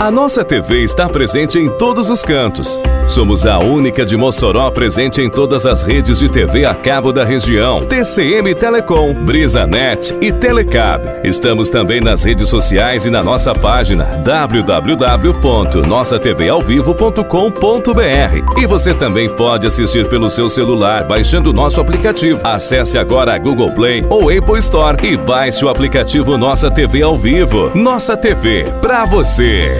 A nossa TV está presente em todos os cantos. Somos a única de Mossoró presente em todas as redes de TV a cabo da região. TCM Telecom, Brisanet e Telecab. Estamos também nas redes sociais e na nossa página www.nossaTVAovivo.com.br. E você também pode assistir pelo seu celular baixando o nosso aplicativo. Acesse agora a Google Play ou Apple Store e baixe o aplicativo Nossa TV ao Vivo. Nossa TV, pra você.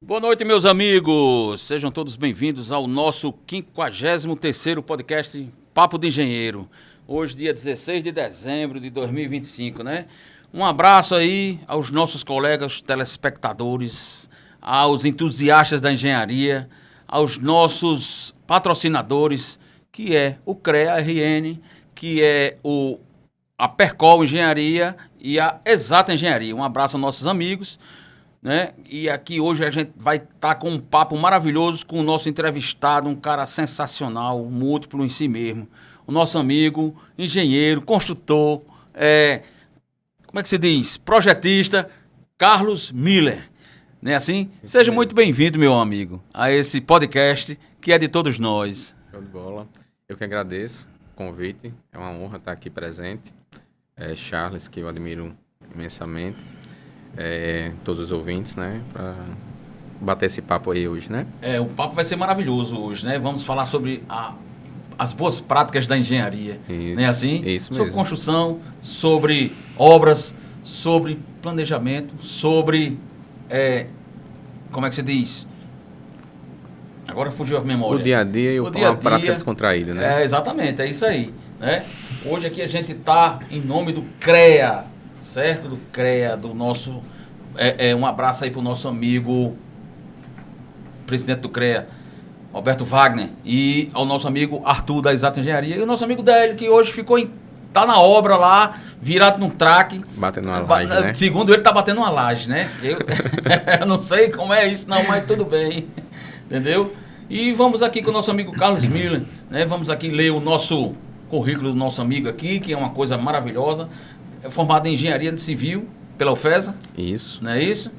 Boa noite, meus amigos. Sejam todos bem-vindos ao nosso 53º podcast Papo de Engenheiro. Hoje, dia 16 de dezembro de 2025, né? Um abraço aí aos nossos colegas telespectadores, aos entusiastas da engenharia, aos nossos patrocinadores, que é o CREA-RN, que é a Percol Engenharia e a Exata Engenharia. Um abraço aos nossos amigos. Né? E aqui hoje a gente vai estar com um papo maravilhoso com o nosso entrevistado, um cara sensacional, múltiplo em si mesmo. O nosso amigo, engenheiro, construtor, como é que se diz? Projetista, Carlos Miller. Não é assim? Isso Seja mesmo. Muito bem-vindo, meu amigo, a esse podcast que é de todos nós. Show de bola. Eu que agradeço o convite. É uma honra estar aqui presente. Charles, que eu admiro imensamente. Todos os ouvintes, né, para bater esse papo aí hoje, né? O papo vai ser maravilhoso hoje, né? Vamos falar sobre as boas práticas da engenharia, isso, não é assim? Isso mesmo. Sobre construção, sobre obras, sobre planejamento, sobre, como é que se diz? Agora fugiu a memória. O dia a dia e uma prática descontraída, né? Exatamente, é isso aí, né? Hoje aqui a gente está em nome do CREA, certo? Do CREA, do nosso... um abraço aí pro nosso amigo, presidente do CREA, Alberto Wagner, e ao nosso amigo Arthur, da Exata Engenharia, e o nosso amigo Délio, que hoje tá na obra lá, virado num traque. Batendo uma laje, né? Segundo ele, tá batendo uma laje, né? Eu não sei como é isso, não, mas tudo bem. Entendeu? E vamos aqui com o nosso amigo Carlos Miller, né? Vamos aqui ler o nosso currículo do nosso amigo aqui, que é uma coisa maravilhosa. É formado em Engenharia Civil pela UFESA. Isso. Não é isso?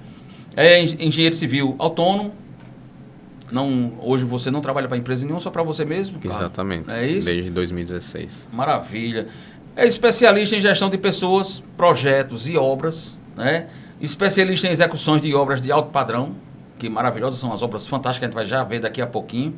É engenheiro civil autônomo. Hoje você não trabalha para empresa nenhuma, só para você mesmo? Claro. Exatamente. É isso? Desde 2016. Maravilha. É especialista em gestão de pessoas, projetos e obras, né? especialista em execuções de obras de alto padrão, que maravilhosas, são as obras fantásticas que a gente vai já ver daqui a pouquinho.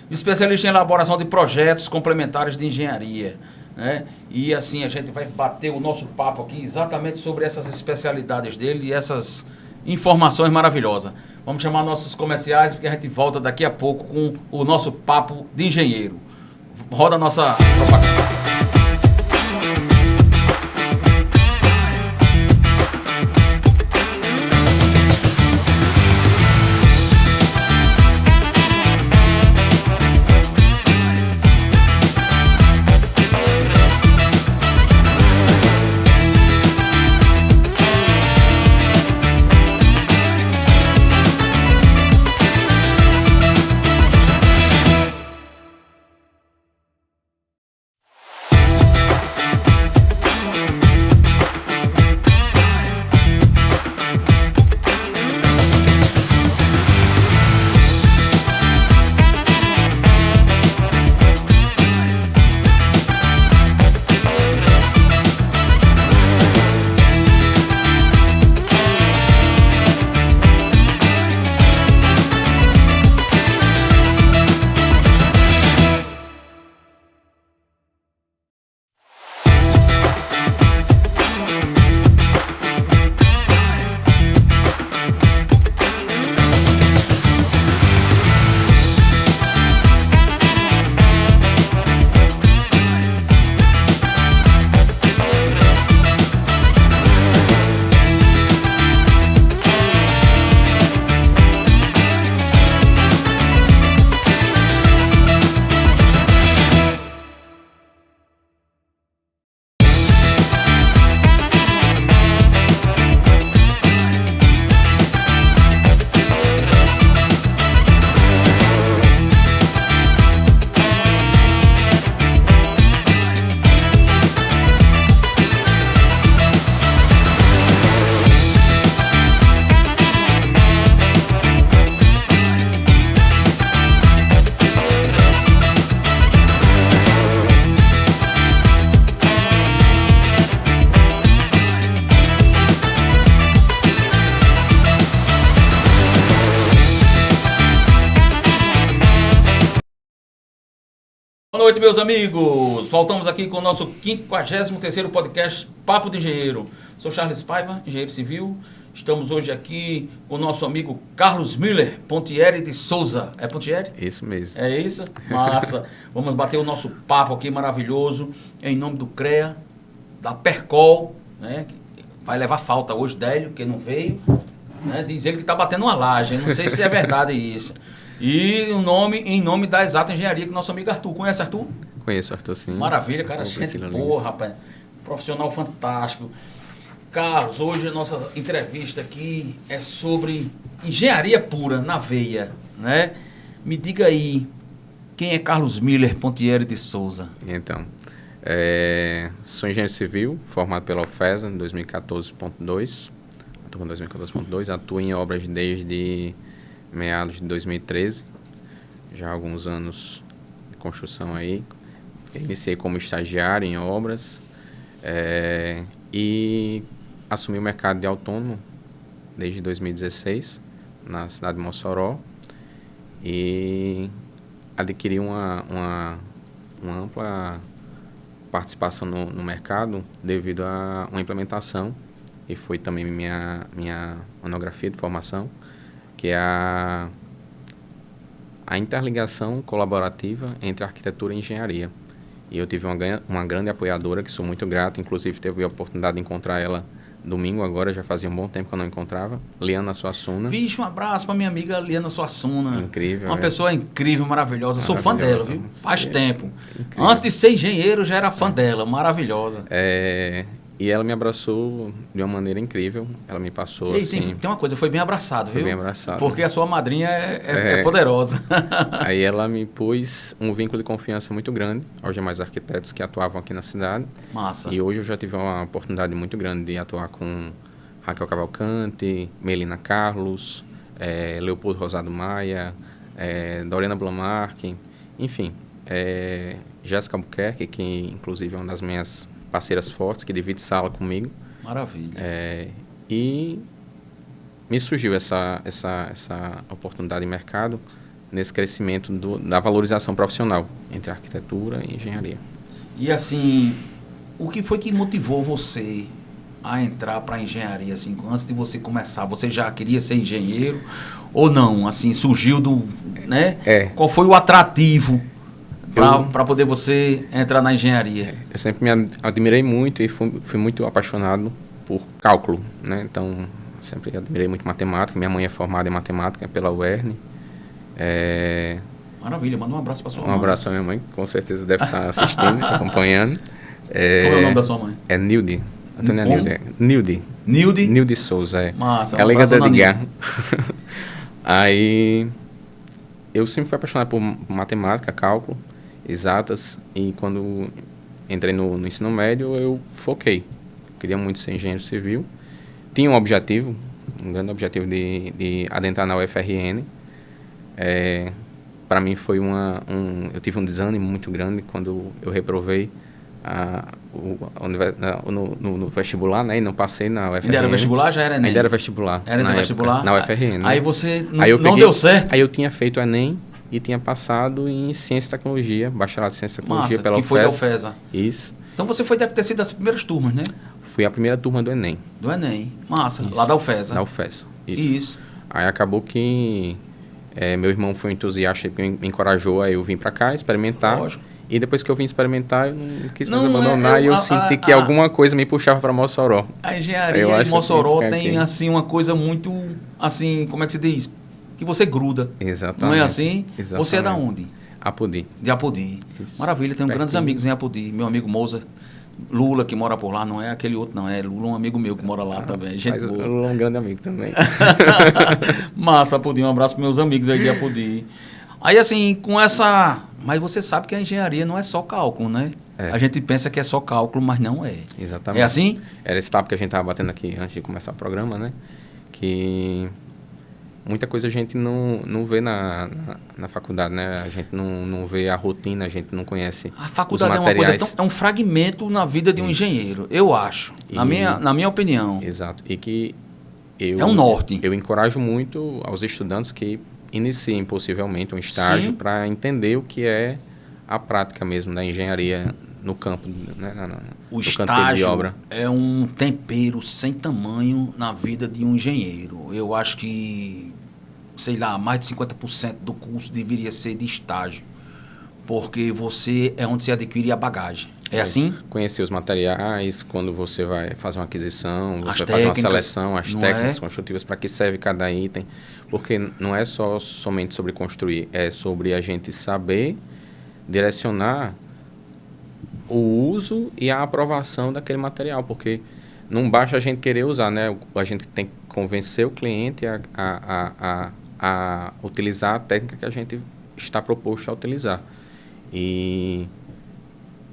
Especialista em elaboração de projetos complementares de engenharia, né? E assim a gente vai bater o nosso papo aqui exatamente sobre essas especialidades dele e essas informações maravilhosas. Vamos chamar nossos comerciais, porque a gente volta daqui a pouco com o nosso papo de engenheiro. Roda a nossa propaganda. Boa noite, meus amigos. Voltamos aqui com o nosso 53º podcast Papo de Engenheiro. Sou Charles Paiva, engenheiro civil. Estamos hoje aqui com o nosso amigo Carlos Miller Pontieri de Souza. É Pontieri? Isso mesmo. É isso? Massa. Vamos bater o nosso papo aqui maravilhoso em nome do CREA, da Percol, né? Vai levar falta hoje, Délio, que não veio, né? Diz ele que está batendo uma laje. Não sei se é verdade isso. E o nome, em nome da Exata Engenharia, que nosso amigo Arthur. Conhece Arthur? Conheço Arthur, sim. Maravilha, cara. Gente boa, rapaz. Profissional fantástico. Carlos, hoje a nossa entrevista aqui é sobre engenharia pura, na veia, né? Me diga aí, quem é Carlos Miller Pontieri de Souza? Então, sou engenheiro civil, formado pela UFESA em 2014.2. Atuo em 2014.2, atuo em obras desde meados de 2013, já há alguns anos de construção aí. Iniciei como estagiário em obras e assumi o mercado de autônomo desde 2016, na cidade de Mossoró, e adquiri uma ampla participação no mercado devido a uma implementação, e foi também minha monografia de formação, que é a interligação colaborativa entre arquitetura e engenharia. E eu tive uma grande apoiadora, que sou muito grato, inclusive teve a oportunidade de encontrar ela domingo agora, já fazia um bom tempo que eu não encontrava, Liana Suassuna. Vixe, um abraço para minha amiga Liana Suassuna. Incrível. Uma pessoa incrível, maravilhosa. Sou fã dela, viu? Faz tempo. Incrível. Antes de ser engenheiro, já era fã dela, maravilhosa. E ela me abraçou de uma maneira incrível. Ela me passou assim... Tem uma coisa, foi bem abraçado, viu? Foi bem abraçado. Porque a sua madrinha é poderosa. Aí ela me pôs um vínculo de confiança muito grande aos demais arquitetos que atuavam aqui na cidade. Massa. E hoje eu já tive uma oportunidade muito grande de atuar com Raquel Cavalcante, Melina Carlos, Leopoldo Rosado Maia, Doriana Blamarque, enfim, Jéssica Albuquerque, que inclusive é uma das minhas parceiras fortes, que divide sala comigo. Maravilha. E me surgiu essa oportunidade de mercado nesse crescimento da valorização profissional entre arquitetura e engenharia. E assim, o que foi que motivou você a entrar para a engenharia? Assim, antes de você começar, você já queria ser engenheiro ou não? Assim, surgiu do, né? Qual foi o atrativo para poder você entrar na engenharia? Eu sempre me admirei muito e fui muito apaixonado por cálculo, né? Então, sempre admirei muito matemática. Minha mãe é formada em matemática pela UERN. Maravilha, manda um abraço para sua mãe. Um abraço para minha mãe, que com certeza deve estar assistindo, acompanhando. Qual é o nome da sua mãe? É Nilde. Antônia Nilde. Nilde? Nilde Souza, Massa, colega da Edgar. Aí, eu sempre fui apaixonado por matemática, cálculo, exatas, e quando entrei no ensino médio, eu foquei. Queria muito ser engenheiro civil. Tinha um grande objetivo de adentrar na UFRN. Para mim foi eu tive um desânimo muito grande quando eu reprovei no vestibular, né? E não passei na UFRN. Ainda era vestibular, já era Enem? Ainda era vestibular. Era no vestibular? Na UFRN. Aí você não deu certo? Aí eu tinha feito o Enem e tinha passado em Ciência e Tecnologia, bacharelado em Ciência e Tecnologia pela UFESA. Que foi da UFESA. Isso. Então você deve ter sido das primeiras turmas, né? Fui a primeira turma do Enem. Do Enem. Massa. Isso. Lá da UFESA. Da UFESA. Isso. Aí acabou que meu irmão foi um entusiasta e me encorajou a eu vir para cá experimentar. Lógico. E depois que eu vim experimentar, eu não quis mais abandonar e eu senti que alguma coisa me puxava para Mossoró. A engenharia de Mossoró tem assim uma coisa muito, assim, como é que se diz? Que você gruda. Exatamente. Não é assim? Exatamente. Você é da onde? Apodi. De Apodi. Isso. Maravilha, tenho grandes amigos em Apodi. Meu amigo Moza, Lula, que mora por lá, não é aquele outro, não. É Lula, um amigo meu que mora lá também. Gente mas boa. Lula é um grande amigo também. Massa, Apodi. Um abraço para meus amigos aí de Apodi. Aí, assim, com essa... Mas você sabe que a engenharia não é só cálculo, né? A gente pensa que é só cálculo, mas não é. Exatamente. É assim? Era esse papo que a gente estava batendo aqui antes de começar o programa, né? Que muita coisa a gente não vê na faculdade, né? A gente não vê a rotina, a gente não conhece a faculdade os materiais. É uma coisa, é um fragmento na vida de um engenheiro, eu acho, na minha opinião. Exato. E que é um norte. Eu encorajo muito aos estudantes que iniciem possivelmente um estágio para entender o que é a prática mesmo da engenharia no campo, né? O no canteiro de obra. É um tempero sem tamanho na vida de um engenheiro. Eu acho que, sei lá, mais de 50% do curso deveria ser de estágio, porque você é onde você adquire a bagagem. É assim? Conhecer os materiais, quando você vai fazer uma aquisição, você vai fazer uma seleção, as técnicas construtivas, para que serve cada item. Porque não é somente sobre construir, é sobre a gente saber direcionar o uso e a aprovação daquele material, porque não basta a gente querer usar, né? A gente tem que convencer o cliente a utilizar a técnica que a gente está proposto a utilizar. E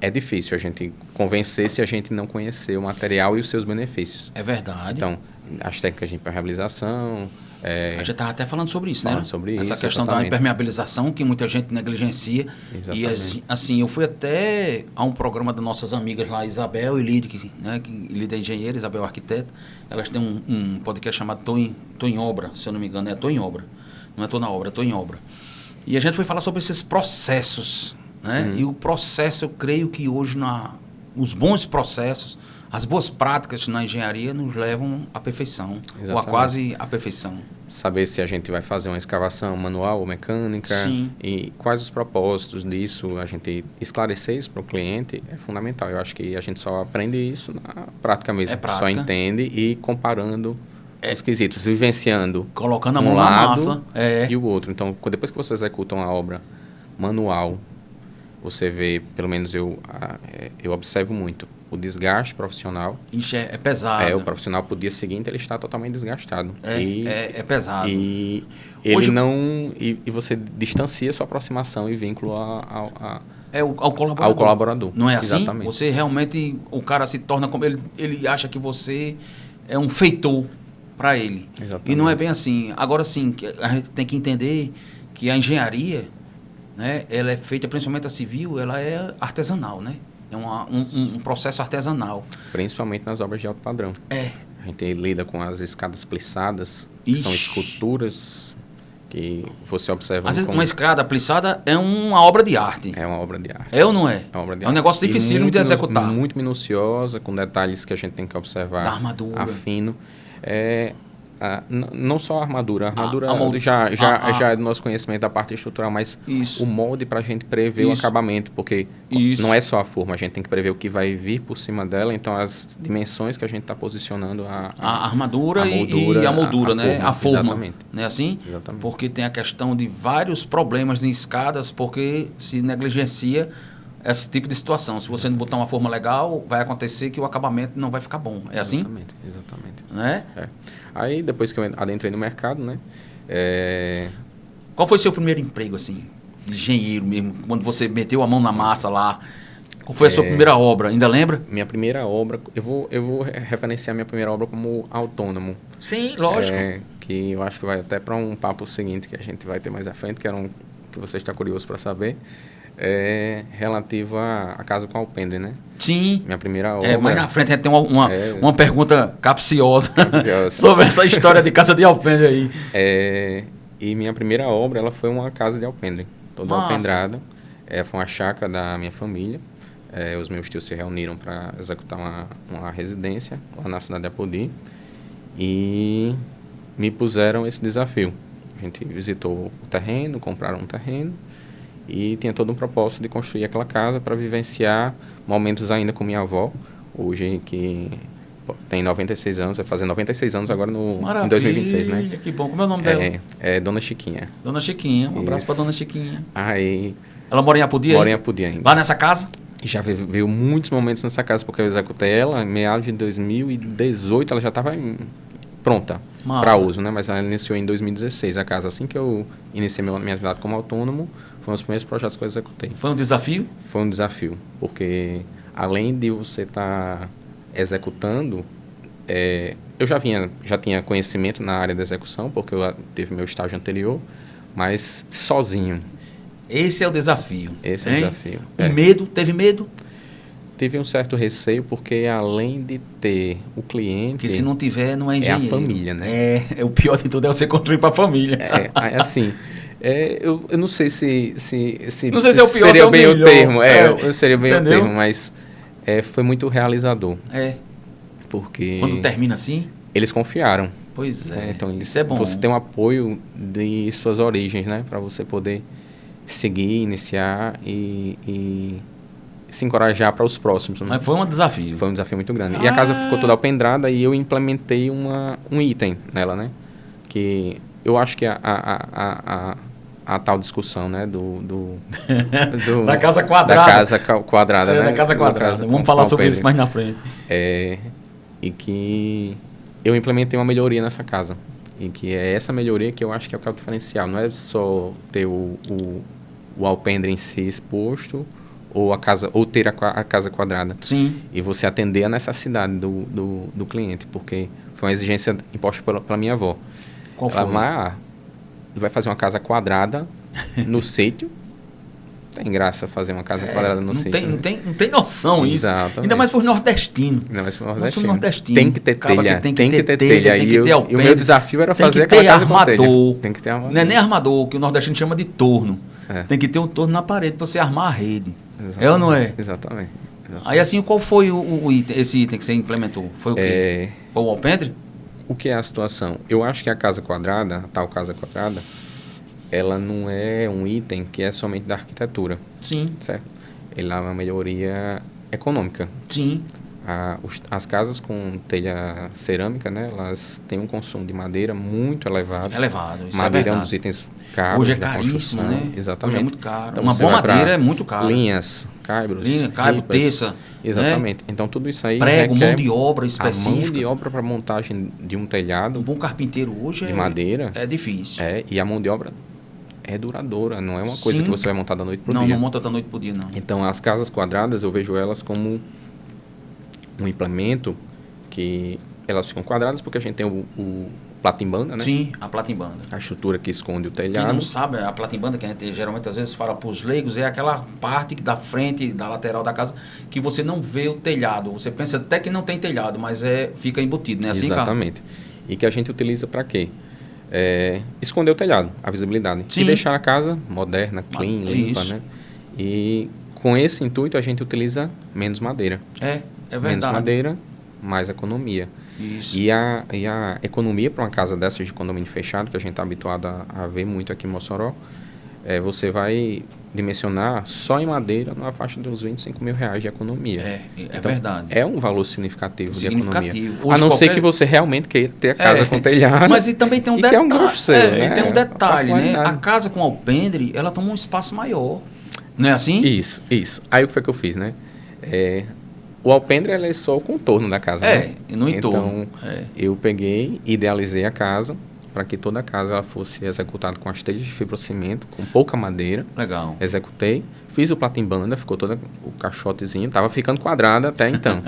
é difícil a gente convencer se a gente não conhecer o material e os seus benefícios. É verdade. Então, as técnicas de impermeabilização... a gente estava até falando sobre isso, né? Sobre essa isso, questão da impermeabilização que muita gente negligencia. Exatamente. E assim, eu fui até a um programa das nossas amigas lá, Isabel e Lide, né? Lide é engenheira, Isabel é arquiteta. Elas têm um podcast chamado Tô em Obra, se eu não me engano, é Tô em Obra. Não é Tô na Obra, é Tô em Obra. E a gente foi falar sobre esses processos, né? E o processo, eu creio que hoje, os bons processos, as boas práticas na engenharia nos levam à perfeição, Exatamente. ou a quase à perfeição. Saber se a gente vai fazer uma escavação manual ou mecânica. Sim. E quais os propósitos disso, a gente esclarecer isso para o cliente é fundamental. Eu acho que a gente só aprende isso na prática mesmo. prática. Só entende e comparando os quesitos, vivenciando. Colocando a mão na massa. E o outro. Então, depois que você executa uma obra manual, você vê, pelo menos eu observo muito, o desgaste profissional. Ixi, é pesado. O profissional pro dia seguinte ele está totalmente desgastado. É pesado. E ele hoje, e você distancia sua aproximação e vínculo ao colaborador. Ao colaborador. Não é assim? Exatamente. Você realmente, o cara se torna como ele acha que você é um feitor para ele. Exatamente. E não é bem assim. Agora sim, a gente tem que entender que a engenharia, né, ela é feita, principalmente a civil, ela é artesanal, né? É um processo artesanal. Principalmente nas obras de alto padrão. A gente lida com as escadas plissadas, São Ixi. esculturas que você observa... Às vezes uma escada plissada é uma obra de arte. É uma obra de arte. É ou não é? É uma obra de É um arte. negócio E dificílimo muito de executar. Muito minuciosa, com detalhes que a gente tem que observar. Da armadura. Afino. Não só a armadura. A armadura a molde- já é do nosso conhecimento da parte estrutural, mas Isso. o molde para a gente prever o Isso. acabamento, porque Isso. não é só a forma, a gente tem que prever o que vai vir por cima dela, então as dimensões que a gente está posicionando A armadura, a moldura, e a moldura, a né? forma, A forma. exatamente. Não é assim? Exatamente. Porque tem a questão de vários problemas em escadas, porque se negligencia esse tipo de situação. Se você não botar uma forma legal, vai acontecer que o acabamento não vai ficar bom. É assim? Exatamente. Né? Aí, depois que eu adentrei no mercado, né? Qual foi seu primeiro emprego, assim? De engenheiro mesmo, quando você meteu a mão na massa lá. Qual foi a sua primeira obra? Ainda lembra? Minha primeira obra, eu vou referenciar minha primeira obra como autônomo. Sim, lógico. Que eu acho que vai até para um papo seguinte que a gente vai ter mais à frente, que você está curioso para saber, relativo à casa com alpendre, né? Sim. Minha primeira obra... mais na frente a gente tem uma pergunta capciosa Capciosa. sobre essa história de casa de alpendre aí. E minha primeira obra, ela foi uma casa de alpendre, toda Massa. alpendrada. Foi uma chácara da minha família. Os meus tios se reuniram para executar uma residência lá na cidade de Apodi e me puseram esse desafio. A gente visitou o terreno, compraram um terreno e tinha todo um propósito de construir aquela casa para vivenciar momentos ainda com minha avó, hoje que tem 96 anos, vai fazer 96 anos agora em 2026, né? Que bom. Como é o nome dela? Dona Chiquinha. Dona Chiquinha. Um abraço para Dona Chiquinha. Aí... Ela mora em Apodi? Mora em Apodi ainda. Lá nessa casa? Já veio muitos momentos nessa casa, porque eu executei ela em meados de 2018, ela já estava pronta para uso, né? Mas ela iniciou em 2016 a casa. Assim que eu iniciei minha atividade como autônomo, foi um dos primeiros projetos que eu executei. Foi um desafio? Foi um desafio, porque além de você estar executando, eu já tinha conhecimento na área da execução, porque eu tive meu estágio anterior, mas sozinho. Esse é o desafio. Esse é o desafio. O medo? Teve medo? Tive um certo receio, porque além de ter o cliente... Porque se não tiver, não é engenheiro. É a família, né? O pior de tudo é você construir para a família. Assim... eu não sei se não sei se é o pior, seria se é o bem melhor. o termo. Seria bem Entendeu? o termo, mas foi muito realizador. Porque... Quando termina assim? Eles confiaram. Pois é. Então, isso é bom. Você tem um apoio de suas origens, né? Para você poder seguir, iniciar e se encorajar para os próximos. Né? Mas foi um desafio. Foi um desafio muito grande. E a casa ficou toda alpendrada e eu implementei um item nela, né? Que eu acho que a tal discussão, né? da casa quadrada. Da casa quadrada, né? Da casa quadrada. Vamos falar sobre isso mais na frente. E que eu implementei uma melhoria nessa casa. E que é essa melhoria que eu acho que é o diferencial. Não é só ter o alpendre em si exposto ou ter a casa quadrada. Sim. E você atender a necessidade do cliente, porque foi uma exigência imposta pela minha avó. Qual foi? Ela vai fazer uma casa quadrada no sítio. Tem graça fazer uma casa quadrada no sítio. Não tem noção isso. Exatamente. Ainda mais para os nordestinos. Nós somos nordestinos. Tem que ter Acaba telha. Tem que ter telha. E o meu desafio era fazer aquela casa com telha. Tem que ter armador. Não é nem armador, que o nordestino chama de torno. Tem que ter um torno na parede para você armar a rede. Exatamente. É ou não é? Exatamente. Aí assim, qual foi esse item que você implementou? Foi o quê? Foi o alpendre? O que é a situação? Eu acho que a casa quadrada, a tal casa quadrada, ela não é um item que é somente da arquitetura. Sim. Certo? Ela é uma melhoria econômica. Sim. As casas com telha cerâmica, né, elas têm um consumo de madeira muito elevado. Isso madeira é um dos itens caros. Hoje é da caríssimo, construção. né? Exatamente. Hoje é muito caro. Então, uma você boa vai madeira é muito cara. Linhas, caibros, caibro, ripas. teça. Exatamente. Né? Então, tudo isso aí prego, requer mão de obra específica. A mão de obra para montagem de um telhado. Um bom carpinteiro hoje de madeira. É difícil. E a mão de obra é duradoura, não é uma coisa que você vai montar da noite pro dia. Não monta da noite pro dia, não. Então, as casas quadradas, eu vejo elas como um implemento que elas ficam quadradas porque a gente tem o platimbanda, né? Sim, a platimbanda. A estrutura que esconde o telhado. Quem não sabe, a platimbanda, que a gente geralmente às vezes fala para os leigos, é aquela parte da frente, da lateral da casa, que você não vê o telhado. Você pensa até que não tem telhado, mas fica embutido, né? Assim, exatamente. E que a gente utiliza para quê? esconder o telhado, a visibilidade. Sim. E deixar a casa moderna, clean, limpa, isso. né? E com esse intuito a gente utiliza menos madeira. É verdade. Menos madeira, mais economia. Isso. E a economia para uma casa dessas de condomínio fechado, que a gente está habituado a ver muito aqui em Mossoró, você vai dimensionar só em madeira na faixa de uns R$25.000 de economia. Então, verdade. É um valor significativo de economia. Hoje, a não ser que você realmente queira ter a casa com telhado. Mas e também tem um detalhe. Que é um gosto seu, né? E tem um detalhe, né? A casa com alpendre, ela toma um espaço maior. Não é assim? Isso. Aí o que foi que eu fiz, né? O alpendre é só o contorno da casa, né? No entorno. Então, eu peguei, idealizei a casa para que toda a casa ela fosse executada com as telhas de fibrocimento, com pouca madeira. Legal. Executei, fiz o platimbanda, ficou todo o caixotezinho, estava ficando quadrada até então.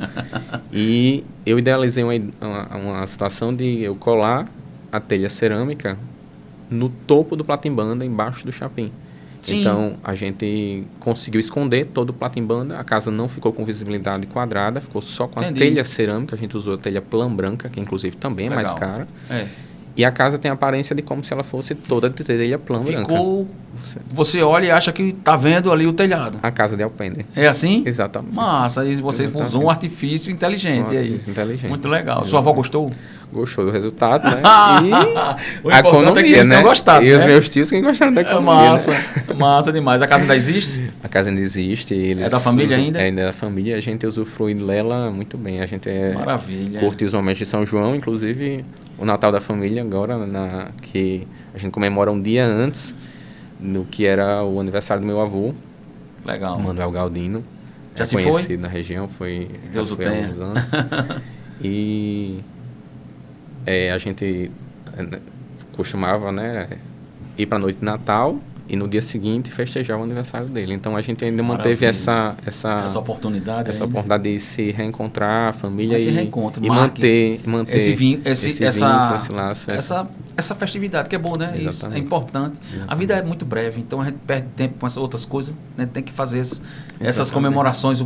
E eu idealizei uma situação de eu colar a telha cerâmica no topo do platimbanda, embaixo do chapim. Sim. Então, a gente conseguiu esconder todo o platimbanda, a casa não ficou com visibilidade quadrada, ficou só com a telha cerâmica, a gente usou a telha plã branca, que inclusive também é mais cara. E a casa tem a aparência de como se ela fosse toda de telha plã branca. Você olha e acha que está vendo ali o telhado. A casa de alpendre. É assim? Exatamente. Massa, e você usou um artifício inteligente. Inteligente. Muito legal. Sua avó gostou? Gostou do resultado, né? E a economia, é que né? Gostado, e os meus tios que gostaram da economia. Massa, né? Massa demais. A casa ainda existe? A casa ainda existe. É da família ainda? Ainda é da família. A gente usufrui dela muito bem. A gente curte os momentos de São João, inclusive o Natal da família agora, que a gente comemora um dia antes do que era o aniversário do meu avô. Legal. Manuel Galdino. Já se conhecido foi? na região, Deus o tenha. Há alguns anos. E a gente costumava, né, ir para a noite de Natal e no dia seguinte festejar o aniversário dele. Então a gente ainda manteve essa oportunidade, oportunidade de se reencontrar, a família e manter esse vínculo, esse laço, essa festividade que é bom, né? Isso é importante. A vida é muito breve, então a gente perde tempo com essas outras coisas, né? Tem que fazer essas comemorações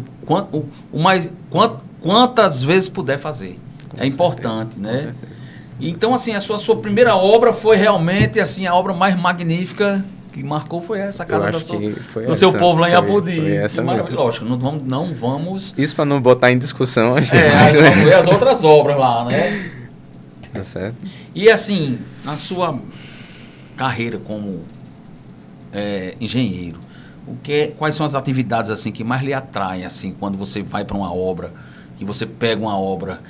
quantas vezes puder fazer. É importante, né? Com certeza. Então, assim, a sua primeira obra foi realmente assim, a obra mais magnífica que marcou foi essa casa do seu povo lá em Apodi. Foi essa mesmo. Lógico, não vamos... Isso para não botar em discussão. Vamos ver as outras obras lá, né? Tá certo. E assim, na sua carreira como engenheiro, quais são as atividades assim que mais lhe atraem assim, quando você vai para uma obra, que você pega uma obra,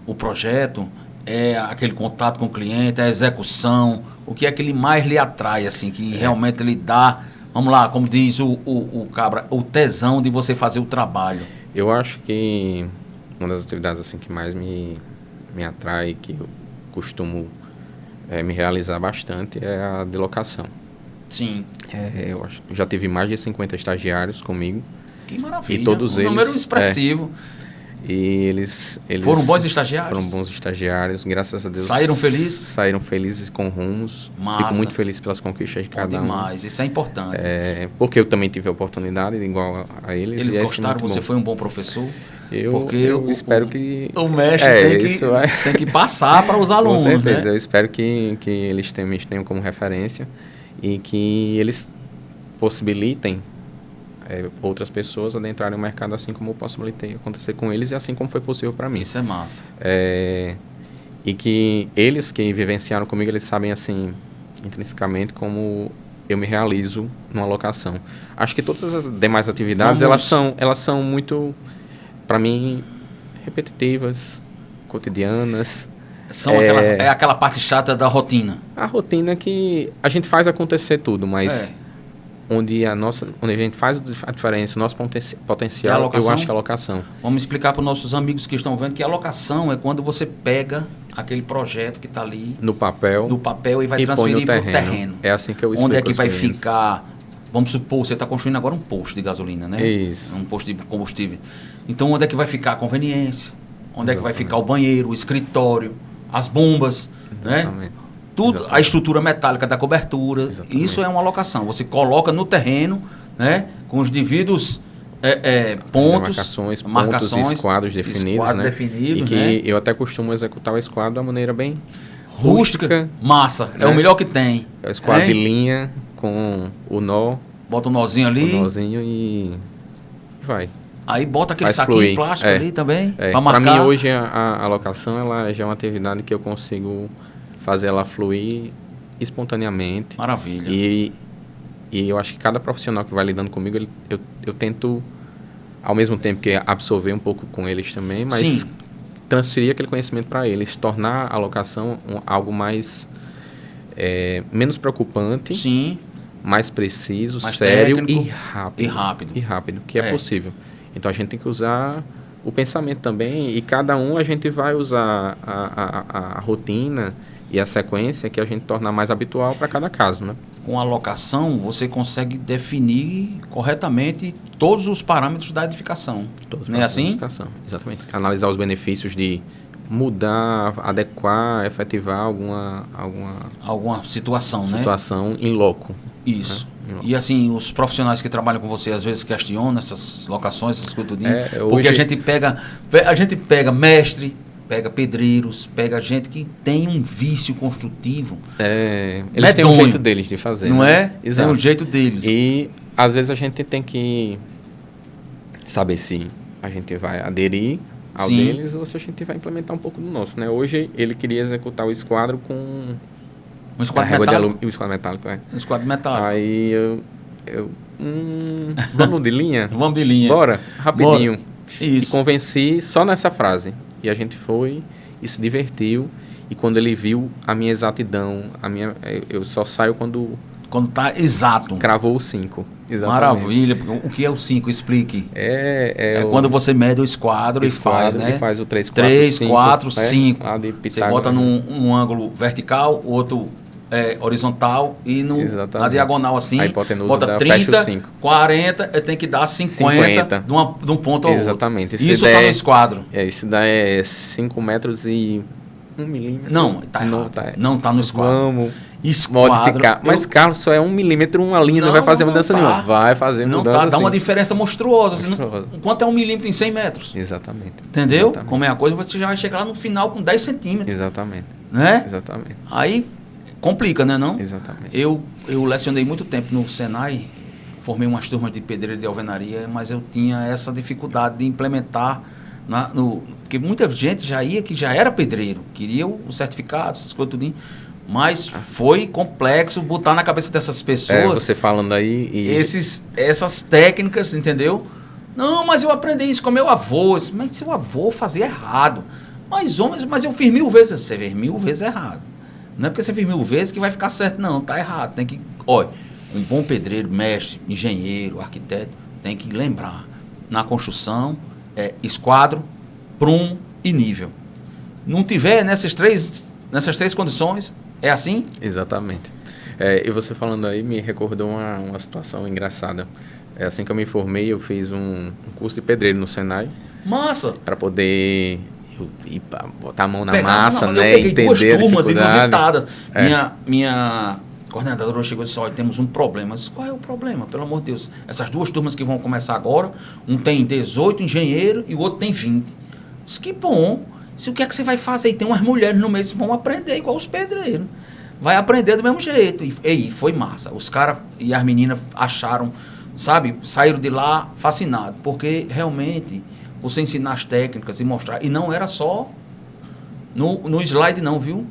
o projeto, aquele contato com o cliente, a execução, o que é que ele mais lhe atrai, assim, que realmente lhe dá, vamos lá, como diz o Cabra, o tesão de você fazer o trabalho? Eu acho que uma das atividades assim que mais me atrai, que eu costumo me realizar bastante, é a de locação. Sim. Eu já tive mais de 50 estagiários comigo. Que maravilha. E todos eles... número expressivo. E eles foram bons estagiários? Foram bons estagiários, graças a Deus. Saíram felizes? Saíram felizes com rumos. Massa. Fico muito feliz pelas conquistas de cada um. Demais, isso é importante. Porque eu também tive a oportunidade, igual a eles. Eles gostaram, você foi um bom professor? Eu espero que... O mestre tem que passar para os alunos, com certeza, né? Eu espero que eles tenham como referência e que eles possibilitem outras pessoas adentrarem o mercado assim como eu possibilitei acontecer com eles e assim como foi possível para mim. Isso é massa. E que eles que vivenciaram comigo, eles sabem assim, intrinsecamente, como eu me realizo numa locação. Acho que todas as demais atividades, elas são muito, para mim, repetitivas, cotidianas. Aquela parte chata da rotina. A rotina que a gente faz acontecer tudo, mas... Onde a gente faz a diferença, o nosso potencial, eu acho que é a locação. Vamos explicar para os nossos amigos que estão vendo que a locação é quando você pega aquele projeto que está ali no papel e vai transferir para o terreno. É assim que eu explico. Onde é que vai ficar? Vamos supor, você está construindo agora um posto de gasolina, né? Isso. Um posto de combustível. Então, onde é que vai ficar a conveniência? Onde é que vai ficar o banheiro, o escritório, as bombas, né? Tudo, exatamente. A estrutura metálica da cobertura, exatamente. Isso é uma locação. Você coloca no terreno, né, com os devidos pontos, marcações e esquadros definidos, né? Definido, e que eu até costumo executar o esquadro da maneira bem Rústica, massa. né? É o melhor que tem. É o esquadro de Hein? linha com o nó, Bota um nozinho ali. o nozinho e vai. Aí bota aquele Faz saquinho fluir. de plástico ali também. É. Pra Para marcar. mim, hoje, a locação ela já é uma atividade que eu consigo fazer ela fluir espontaneamente. Maravilha. E eu acho que cada profissional que vai lidando comigo, eu tento, ao mesmo tempo que absorver um pouco com eles também, mas Sim. transferir aquele conhecimento para eles, tornar a locação algo mais menos preocupante, Sim. mais preciso, Mais sério técnico e e rápido. rápido. Que é possível. Então a gente tem que usar o pensamento também, e cada um a gente vai usar a rotina e a sequência que a gente tornar mais habitual para cada caso, né? Com a locação, você consegue definir corretamente todos os parâmetros da edificação. Não é assim? Exatamente. Analisar os benefícios de mudar, adequar, efetivar alguma Situação, né? situação em loco. Isso. Né? E assim, os profissionais que trabalham com você às vezes questionam essas locações, essas coisas tudinho, porque hoje- a gente pega mestre, pega pedreiros, pega gente que tem um vício construtivo. Eles têm um Medonho. jeito deles de fazer. Não né? é? Exato. Tem um jeito deles. E às vezes a gente tem que saber se a gente vai aderir ao Sim. deles ou se a gente vai implementar um pouco do nosso, né? Hoje ele queria executar o esquadro com Um esquadro régua de metálico. alumínio, o esquadro metálico, Um esquadro metálico. Aí vamos de linha? Vamos de linha. Bora, rapidinho. E Isso. convenci só nessa frase. E a gente foi e se divertiu. E quando ele viu a minha exatidão, eu só saio quando Quando tá exato. cravou o 5. Exatamente. Maravilha. O que é o 5? Explique. É Quando você mede o esquadro e faz, né? E faz o 3, 4, 3, 5. 4, 5. Lá de Você Pitágoras, bota né? num ângulo vertical, outro horizontal e na Exatamente. diagonal assim. A hipotenusa bota fecha 30, o 5. 40, tem que dar 50, de um ponto ao Exatamente. outro. Isso está no esquadro. Isso dá 5 metros e 1 milímetro. Não, tá errado. Não tá no esquadro. Vamos Esquadro, modificar. Mas, Carlos, só é 1 milímetro, uma linha, não vai fazer mudança nenhuma. Vai fazer não mudança. Tá, dá sim. uma diferença monstruosa. Monstruosa. Quanto é 1 milímetro em 100 metros? Exatamente. Entendeu? Exatamente. Como é a coisa, você já vai chegar lá no final com 10 centímetros. Exatamente. Né? Exatamente. Aí complica, né não? Exatamente. Eu lecionei muito tempo no Senai, formei umas turmas de pedreiro e de alvenaria, mas eu tinha essa dificuldade de implementar, porque muita gente já ia que já era pedreiro, queria o certificado, essas coisas tudinho, mas foi complexo botar na cabeça dessas pessoas Você falando aí essas técnicas, entendeu? Não, mas eu aprendi isso com meu avô. Mas seu avô fazia errado. Mas eu fiz 1000 vezes. Você fez 1000 vezes errado. Não é porque você fez 1000 vezes que vai ficar certo, não. Tá errado. Tem que. Olha, um bom pedreiro, mestre, engenheiro, arquiteto, tem que lembrar. Na construção, esquadro, prumo e nível. Não tiver nessas três condições, é assim? Exatamente. E você falando aí me recordou uma situação engraçada. Assim que eu me formei, eu fiz um curso de pedreiro no Senai. Massa! Para poder botar a mão na Pegar, massa, eu né? peguei duas Entender a turmas dificuldade. inusitadas. Minha coordenadora chegou e disse, olha, temos um problema. Eu disse, qual é o problema? Pelo amor de Deus. Essas duas turmas que vão começar agora, um tem 18 engenheiros e o outro tem 20. Eu disse, que bom. O que é que você vai fazer? E tem umas mulheres no meio que vão aprender igual os pedreiros. Vai aprender do mesmo jeito. E foi massa. Os caras e as meninas acharam, sabe, saíram de lá fascinados. Porque realmente você ensinar as técnicas e mostrar. E não era só no slide não, viu?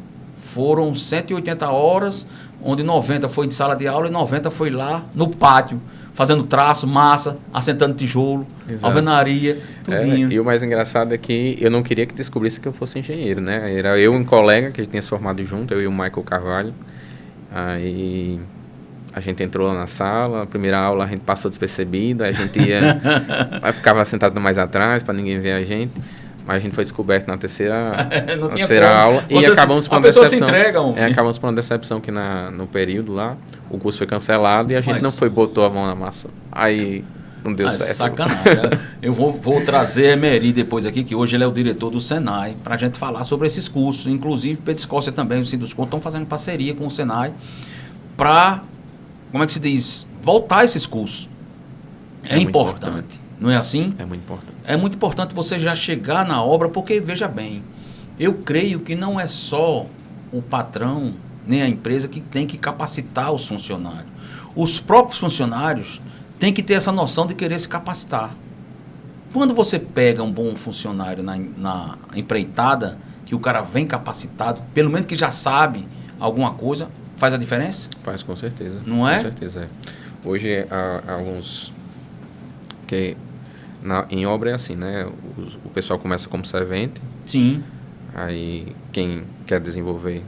Foram 180 horas, onde 90 foi de sala de aula e 90 foi lá no pátio, fazendo traço, massa, assentando tijolo, Exato. Alvenaria, tudinho. E o mais engraçado é que eu não queria que descobrisse que eu fosse engenheiro, né? Era eu e um colega que a gente tinha se formado junto, eu e o Michael Carvalho. Aí a gente entrou lá na sala, a primeira aula a gente passou despercebido, a gente ficava sentado mais atrás para ninguém ver a gente. Mas a gente foi descoberto na terceira aula e acabamos por uma decepção. Se entrega, acabamos por uma decepção que no período lá o curso foi cancelado e a gente não botou a mão na massa. Aí não deu certo. Sacanagem. Eu vou trazer Emery depois aqui, que hoje ele é o diretor do Senai, para a gente falar sobre esses cursos. Inclusive, Pedro Escócia também, o Sinduscon, estão fazendo parceria com o Senai para, como é que se diz, voltar esses cursos. É importante. Não é assim? É muito importante. É muito importante você já chegar na obra, porque, veja bem, eu creio que não é só o patrão, nem a empresa que tem que capacitar os funcionários. Os próprios funcionários têm que ter essa noção de querer se capacitar. Quando você pega um bom funcionário na empreitada, que o cara vem capacitado, pelo menos que já sabe alguma coisa, faz a diferença? Faz, com certeza. Não é? Com certeza, é. Hoje, há alguns... que em obra é assim, né? O pessoal começa como servente. Sim. Aí, quem quer desenvolver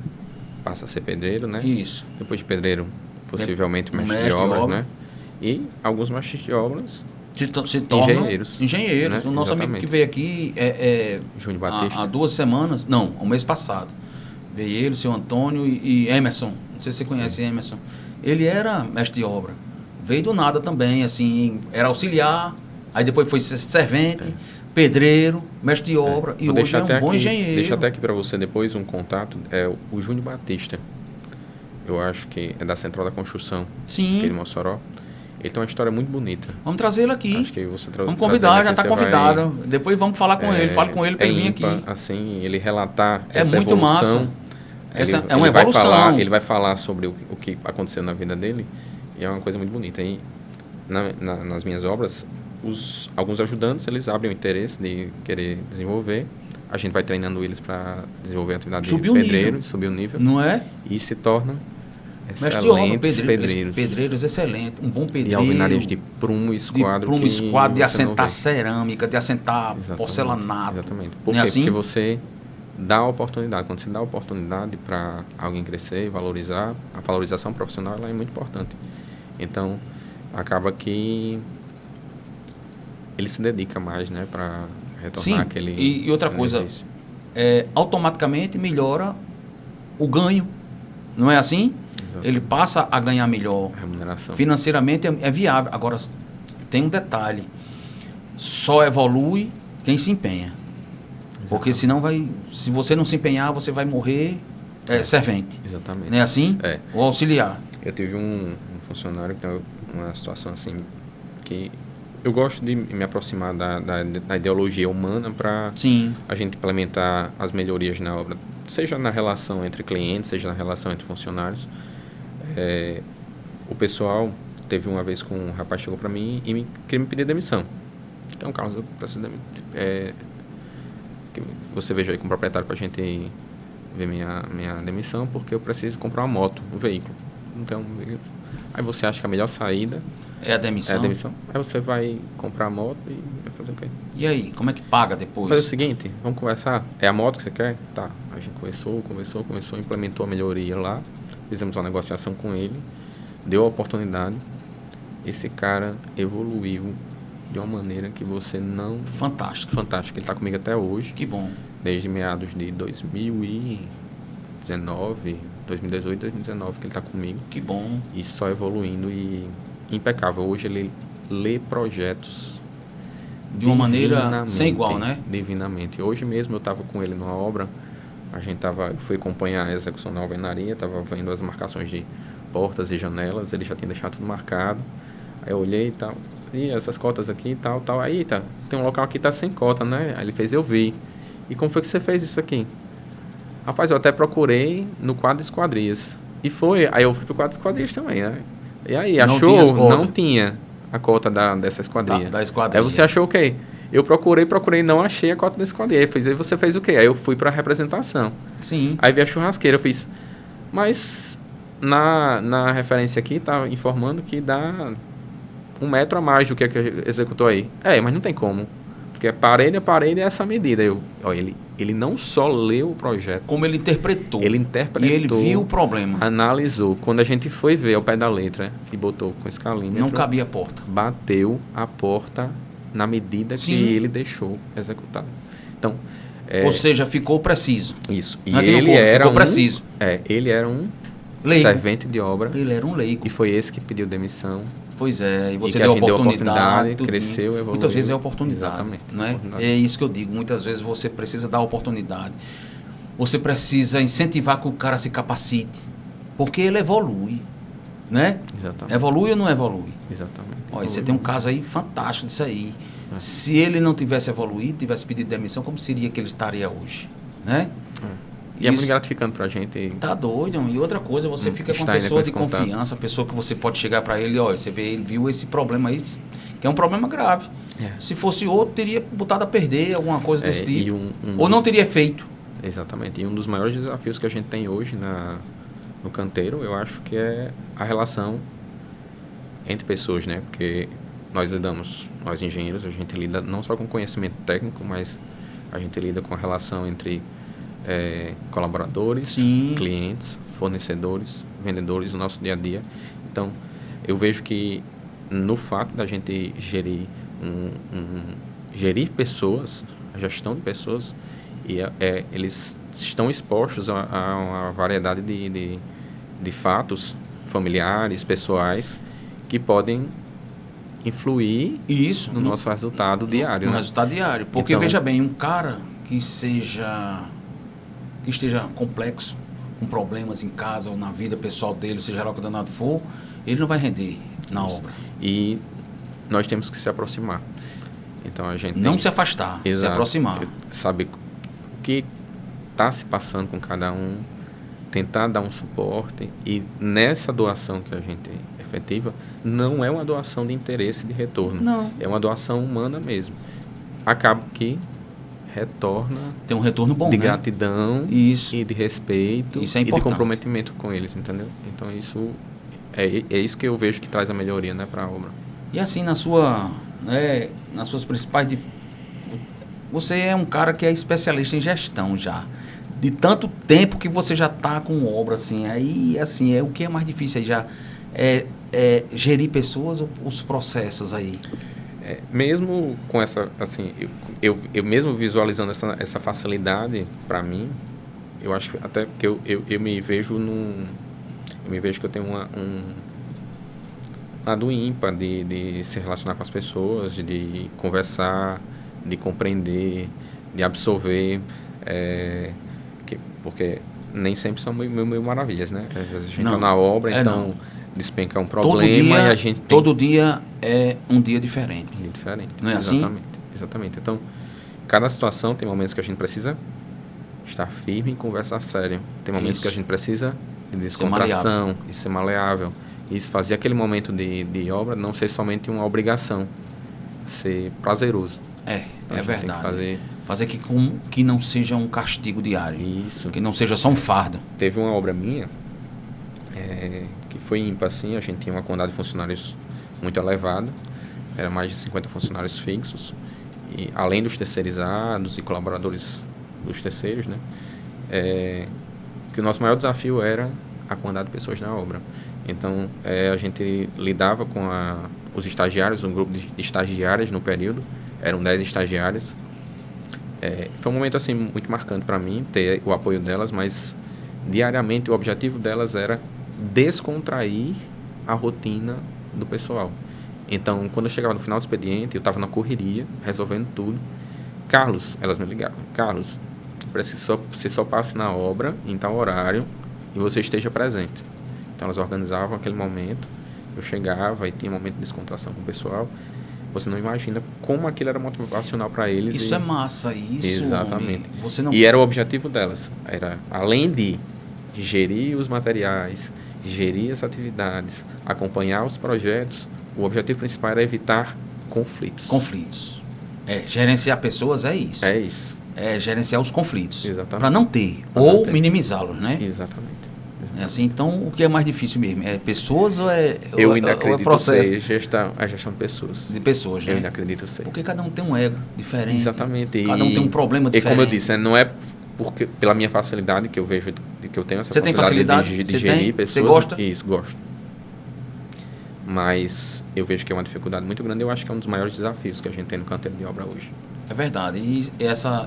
passa a ser pedreiro, né? Isso. Depois de pedreiro, possivelmente mestre de obras, né? E alguns mestres de obras... se tornam engenheiros. Né? O nosso Exatamente. amigo que veio aqui Júnior Batista. há 2 semanas, não, o mês passado, veio ele, o seu Antônio e Emerson. Não sei se você conhece Emerson. Ele era mestre de obra. Veio do nada também, assim, era auxiliar, aí depois foi servente, pedreiro, mestre de obra, e Vou hoje é um bom aqui, engenheiro. Deixa até aqui para você depois um contato, é o Júnior Batista. Eu acho que é da Central da Construção, Sim. aqui de Mossoró. Ele tem uma história muito bonita. Vamos trazer ele aqui. Acho que você vamos convidar, já está convidado. Depois vamos falar com ele. Fale com ele para ele vir aqui. Assim, ele relatar É essa muito evolução. massa. Essa é uma evolução. Ele vai falar sobre o que aconteceu na vida dele. E é uma coisa muito bonita. E nas minhas obras, alguns ajudantes, eles abrem o interesse de querer desenvolver. A gente vai treinando eles para desenvolver a atividade de pedreiro, subir o nível. Não é? E se tornam excelentes pedreiros. Pedreiros excelentes. Um bom pedreiro. E alvenarias de prumo e esquadro. De prumo e esquadro, de assentar cerâmica, de assentar porcelanato. Exatamente. Por quê? É assim? Porque você dá a oportunidade. Quando você dá a oportunidade para alguém crescer e valorizar, a valorização profissional ela é muito importante. Então, acaba que ele se dedica mais, né, para retornar aquele... E outra coisa, automaticamente melhora o ganho. Não é assim? Exatamente. Ele passa a ganhar melhor. A remuneração. Financeiramente é viável. Agora, tem um detalhe. Só evolui quem se empenha. Exatamente. Porque senão se você não se empenhar, você vai morrer servente. Exatamente. Não é assim? Ou auxiliar. Eu tive um funcionário que tem uma situação assim, que eu gosto de me aproximar da ideologia humana para a gente implementar as melhorias na obra, seja na relação entre clientes, seja na relação entre funcionários. O pessoal teve uma vez com um rapaz chegou para mim e queria me pedir demissão. Então, Carlos, eu preciso que você veja aí com o proprietário para a gente ver minha demissão, porque eu preciso comprar uma moto, um veículo. Não tem um veículo. Aí você acha que a melhor saída é a demissão? Aí você vai comprar a moto e vai fazer o quê? E aí, como é que paga depois? Faz o seguinte, vamos conversar. É a moto que você quer? Tá. A gente conversou, implementou a melhoria lá, fizemos uma negociação com ele, deu a oportunidade. Esse cara evoluiu de uma maneira que você não... Fantástico. Fantástico. Ele está comigo até hoje. Que bom. Desde meados de 2018, 2019 que ele está comigo. Que bom. E só evoluindo e impecável. Hoje ele lê projetos de uma maneira sem igual, né? Divinamente. Hoje mesmo eu estava com ele numa obra, eu fui acompanhar a execução da alvenaria, estava vendo as marcações de portas e janelas, ele já tinha deixado tudo marcado. Aí eu olhei e tal, e essas cotas aqui e tal. Aí tem um local aqui que tá sem cota, né? Aí ele fez, eu vi. E como foi que você fez isso aqui? Rapaz, eu até procurei no quadro de esquadrias. E foi, aí eu fui pro quadro de esquadrias também, né? E aí, achou? Não tinha a cota dessa esquadria. Da esquadria. Aí você achou o quê? Eu procurei, não achei a cota da esquadria. Aí você fez o quê? Aí eu fui pra representação. Sim. Aí vi a churrasqueira, eu fiz... Mas na referência aqui tá informando que dá 1 metro a mais do que executou aí. Mas não tem como. Porque parede é essa medida. Ele não só leu o projeto, como ele interpretou. Ele interpretou. E ele viu o problema. Analisou. Quando a gente foi ver ao pé da letra e botou com escalímetro... Não cabia a porta. Bateu a porta na medida que ele deixou executado. Então... Ou seja, ficou preciso. Isso. E ele era preciso. Ele era um leigo. Servente de obra. Ele era um leigo. E foi esse que pediu demissão. Pois é, e você deu a oportunidade, cresceu, evoluiu. Muitas vezes é oportunidade. Exatamente. Não é? É isso que eu digo. Muitas vezes você precisa dar oportunidade. Você precisa incentivar que o cara se capacite. Porque ele evolui. Né? Exatamente. Evolui ou não evolui? Exatamente. Olha, você tem um caso aí fantástico disso aí. Se ele não tivesse evoluído, tivesse pedido demissão, como seria que ele estaria hoje? Né? E é muito gratificante pra gente. Tá doido. E outra coisa, você fica com uma pessoa de confiança, pessoa que você pode chegar para ele, olha, você vê, ele viu esse problema aí, que é um problema grave. Se fosse outro, teria botado a perder alguma coisa desse tipo. Ou não teria feito. Exatamente. E um dos maiores desafios que a gente tem hoje no canteiro, eu acho que é a relação entre pessoas, né? Porque nós engenheiros, a gente lida não só com conhecimento técnico, mas a gente lida com a relação entre colaboradores, clientes, fornecedores, vendedores no nosso dia a dia. Então, eu vejo que no fato da gente gerir pessoas, a gestão de pessoas, eles estão expostos a uma variedade de fatos familiares, pessoais, que podem influir no nosso resultado diário. No resultado diário. Porque, veja bem, um cara que esteja complexo, com problemas em casa ou na vida pessoal dele, seja lá o que danado for, ele não vai render na obra. E nós temos que se aproximar. Então, a gente não se afastar, se aproximar. Saber o que está se passando com cada um, tentar dar um suporte. E nessa doação que a gente efetiva, não é uma doação de interesse de retorno. Não. É uma doação humana mesmo. Acaba que retorna... Tem um retorno bom, de gratidão e de respeito isso é e de comprometimento com eles, entendeu? Então, isso é isso que eu vejo que traz a melhoria, né, para a obra. E assim, nas suas principais... Você é um cara que é especialista em gestão já. De tanto tempo que você já está com obra, assim. Aí, assim, o que é mais difícil aí já? Gerir pessoas ou os processos aí? Mesmo com essa, assim, eu mesmo visualizando essa facilidade para mim, eu acho que até que eu me vejo eu me vejo que eu tenho um lado ímpar de se relacionar com as pessoas, de conversar, de compreender, de absorver, porque nem sempre são mil maravilhas, né? Às vezes a gente está na obra, então despenca um problema e a gente tem... Todo dia é um dia diferente. Não é assim? Exatamente. Então, cada situação tem momentos que a gente precisa estar firme e conversar sério. Tem momentos que a gente precisa de descontração e ser maleável. Isso fazer aquele momento de obra não ser somente uma obrigação, ser prazeroso. Então, é verdade. Fazer que não seja um castigo diário. Isso. Que não seja só um fardo. Teve uma obra minha que foi ímpar, assim. A gente tinha uma quantidade de funcionários muito elevada. Era mais de 50 funcionários fixos. E além dos terceirizados e colaboradores dos terceiros, né? Que o nosso maior desafio era a quantidade de pessoas na obra. Então, a gente lidava com os estagiários, um grupo de estagiárias no período. Eram 10 estagiárias. Foi um momento assim muito marcante para mim, ter o apoio delas, mas diariamente o objetivo delas era descontrair a rotina do pessoal. Então, quando eu chegava no final do expediente, eu estava na correria, resolvendo tudo. Carlos, elas me ligavam, Carlos, preciso você só passe na obra em tal horário e você esteja presente. Então, elas organizavam aquele momento, eu chegava e tinha um momento de descontração com o pessoal. Você não imagina como aquilo era motivacional para eles. Isso é massa, isso. Exatamente. Você não... E era o objetivo delas. Era, além de gerir os materiais, gerir as atividades, acompanhar os projetos, o objetivo principal era evitar conflitos. Gerenciar pessoas é isso. É isso. Gerenciar os conflitos. Exatamente. Para não ter, ou minimizá-los, né? Exatamente. É assim, então, o que é mais difícil mesmo? É pessoas ou eu ainda acredito ser a gestão de pessoas. De pessoas, né? Eu ainda acredito ser. Porque cada um tem um ego diferente. Exatamente. Cada um tem um problema diferente. E como eu disse, não é porque pela minha facilidade que eu vejo, que eu tenho essa facilidade de gerir pessoas. Você gosta? Isso, gosto. Mas eu vejo que é uma dificuldade muito grande. Eu acho que é um dos maiores desafios que a gente tem no canteiro de obra hoje. É verdade. E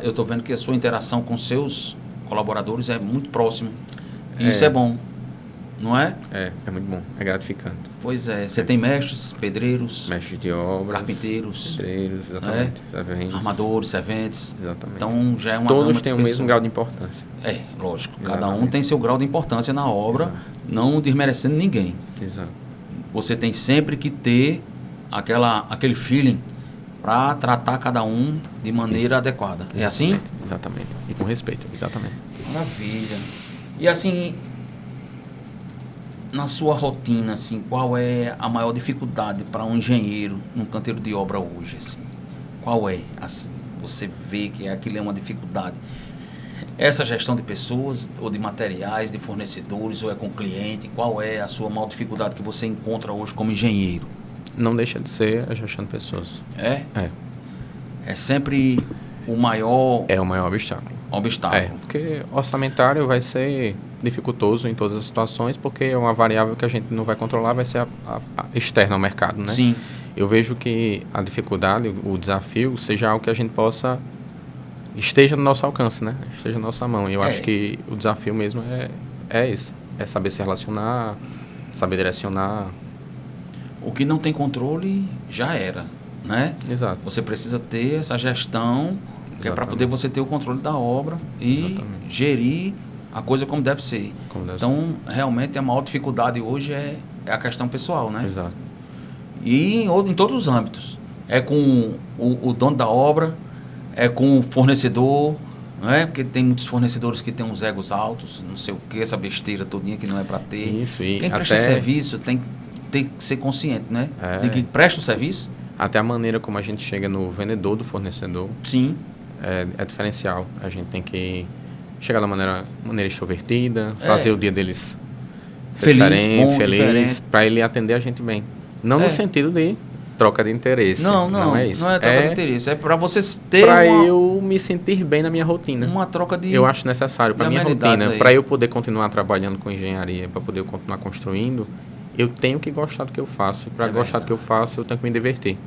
eu estou vendo que a sua interação com seus colaboradores é muito próxima. Isso é bom, não é? É muito bom, é gratificante. Pois é, você tem mestres, pedreiros, mestres de obras, carpinteiros, exatamente, serventes, armadores, serventes. Exatamente. Então já é uma todos têm o mesmo grau de importância. Lógico, cada um tem seu grau de importância na obra, não desmerecendo ninguém. Exato. Você tem sempre que ter aquele feeling para tratar cada um de maneira adequada. É assim? Exatamente. E com respeito, exatamente. Maravilha. E assim, na sua rotina, assim, qual é a maior dificuldade para um engenheiro num canteiro de obra hoje? Assim? Qual é? Assim, você vê que aquilo é uma dificuldade. Essa gestão de pessoas, ou de materiais, de fornecedores, ou é com cliente? Qual é a sua maior dificuldade que você encontra hoje como engenheiro? Não deixa de ser a gestão de pessoas. É? É. É sempre o maior É o maior obstáculo. obstáculo. Porque orçamentário vai ser dificultoso em todas as situações, porque é uma variável que a gente não vai controlar, vai ser a externa ao mercado, né? Sim. Eu vejo que a dificuldade, o desafio, seja algo que a gente possa... esteja no nosso alcance, né? Esteja na nossa mão. E eu acho que o desafio mesmo é esse. É saber se relacionar, saber direcionar. O que não tem controle já era, né? Exato. Você precisa ter essa gestão, que é para Exatamente. poder você ter o controle da obra e Exatamente. gerir a coisa como deve ser. Como deve Então, realmente, a maior dificuldade hoje é a questão pessoal, né? Exato. E em todos os âmbitos. É com o dono da obra, é com o fornecedor, não é? Porque tem muitos fornecedores que têm uns egos altos, não sei o que, essa besteira todinha que não é para ter. Isso, e Quem presta até- serviço tem que ser consciente, né? É. De que presta o serviço, Até a maneira como a gente chega no vendedor do fornecedor sim. é diferencial. A gente tem que chegar da maneira extrovertida, fazer o dia deles ser Feliz, diferente, bom, feliz, diferente. para ele atender a gente bem. Não É. no sentido de troca de interesse. Não é isso. Não é troca de interesse. É para você ter Para eu me sentir bem na minha rotina. uma troca de... Eu acho necessário para de minha amenidades rotina, aí. para eu poder continuar trabalhando com engenharia, para poder continuar construindo, eu tenho que gostar do que eu faço. E para É gostar do que eu faço, eu tenho que me divertir.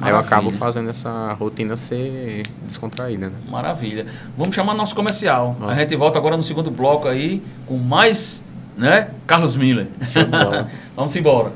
Aí eu Maravilha. acabo fazendo essa rotina ser descontraída, né? Maravilha. Vamos chamar nosso comercial. Vamos. A gente volta agora no segundo bloco aí com mais, né? Carlos Miller. Show de bola. Vamos embora.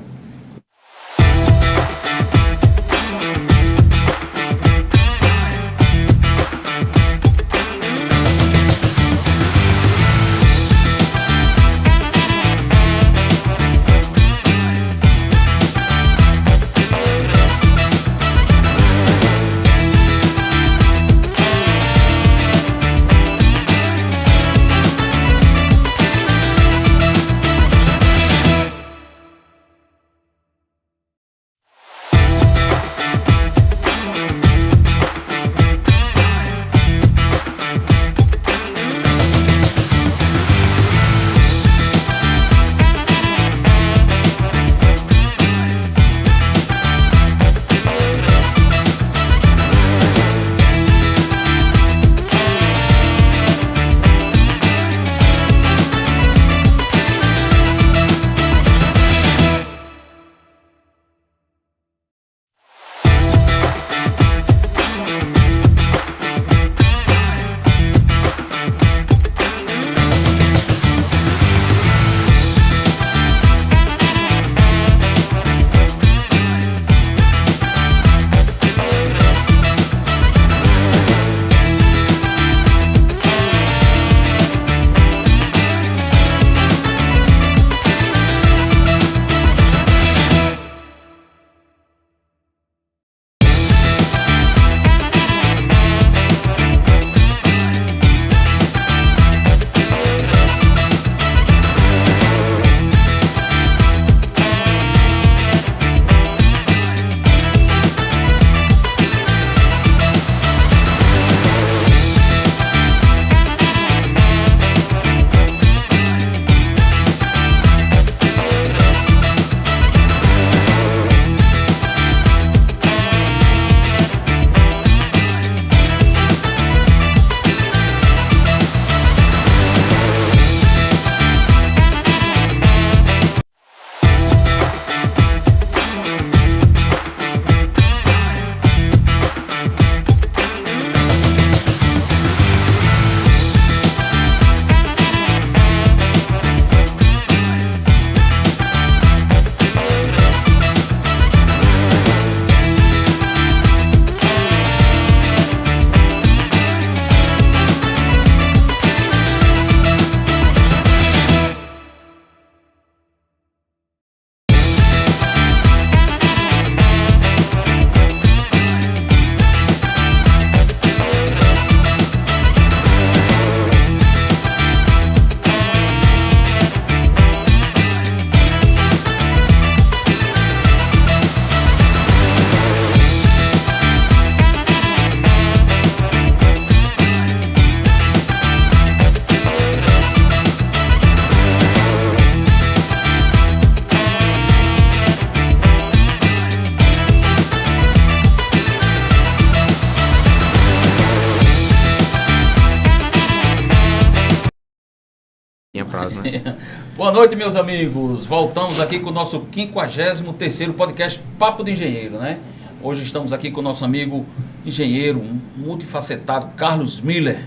caso, né? Boa noite, meus amigos. Voltamos aqui com o nosso 53º podcast Papo de Engenheiro, né? Hoje estamos aqui com o nosso amigo engenheiro multifacetado, Carlos Miller,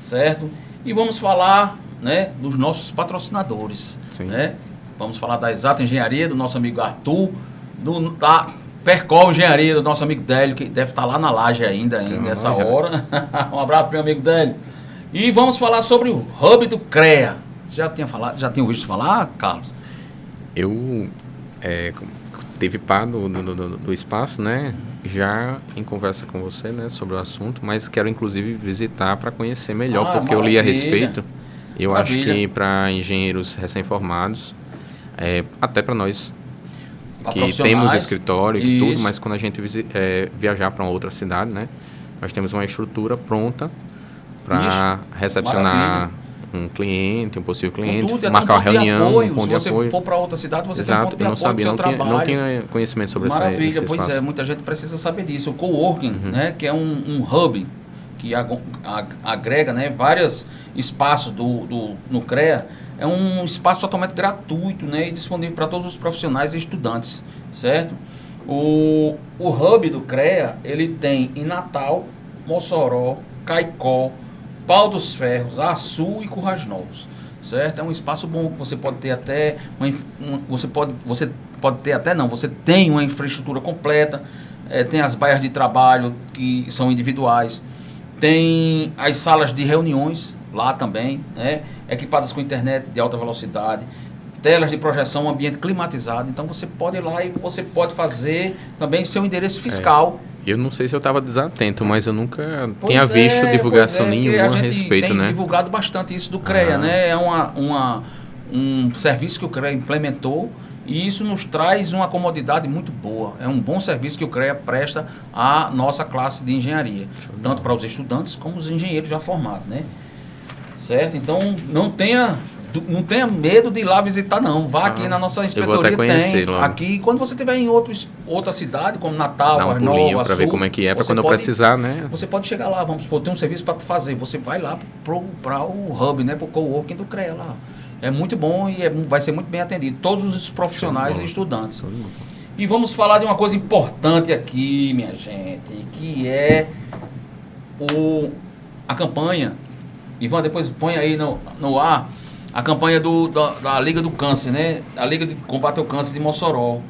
certo? E vamos falar, né, dos nossos patrocinadores, né? Vamos falar da Exata Engenharia, do nosso amigo Arthur, da Percol Engenharia, do nosso amigo Délio, que deve estar lá na laje ainda nessa hora. Um abraço, meu amigo Délio. E vamos falar sobre o Hub do CREA. Você já tinha ouvido falar, Carlos? Eu tive par do espaço, né? Já em conversa com você, né, sobre o assunto, mas quero inclusive visitar para conhecer melhor, porque eu li a respeito. Eu acho que para engenheiros recém-formados, até para nós que temos escritório e tudo, mas quando a gente viajar para uma outra cidade, né, nós temos uma estrutura pronta para recepcionar um cliente, um possível cliente, marcar uma reunião, um ponto de apoio. Se você for para outra cidade, você tem um ponto de apoio do seu trabalho. Não tinha conhecimento sobre esse espaço. Maravilha, pois é, muita gente precisa saber disso. O coworking, né, que é um hub que agrega, né, vários espaços no CREA, é um espaço totalmente gratuito, né, e disponível para todos os profissionais e estudantes, certo? O hub do CREA, ele tem em Natal, Mossoró, Caicó, Pau dos Ferros, Açu e Currais Novos, certo? É um espaço bom que você pode ter até você tem uma infraestrutura completa, tem as baias de trabalho que são individuais, tem as salas de reuniões lá também, né? Equipadas com internet de alta velocidade, telas de projeção, ambiente climatizado. Então você pode ir lá e você pode fazer também seu endereço fiscal. Eu não sei se eu estava desatento, mas eu nunca tinha visto divulgação nenhuma a respeito, né? A gente tem divulgado bastante isso do CREA, né? É um serviço que o CREA implementou e isso nos traz uma comodidade muito boa. É um bom serviço que o CREA presta à nossa classe de engenharia, tanto para os estudantes como os engenheiros já formados, né? Certo? Então, não tenha medo de ir lá visitar, não. Vá aqui na nossa inspetoria, tem. Aqui, quando você estiver em outra cidade, como Natal, dá um pulinho para ver como é que é, para quando eu precisar, né? Você pode chegar lá, vamos supor, tem um serviço para fazer. Você vai lá para o hub, né? Para o coworking do CREA lá. É muito bom e vai ser muito bem atendido. Todos os profissionais e estudantes. E vamos falar de uma coisa importante aqui, minha gente, que é a campanha. Ivan, depois põe aí no ar a campanha da Liga do Câncer, né? A Liga de Combate ao Câncer de Mossoró.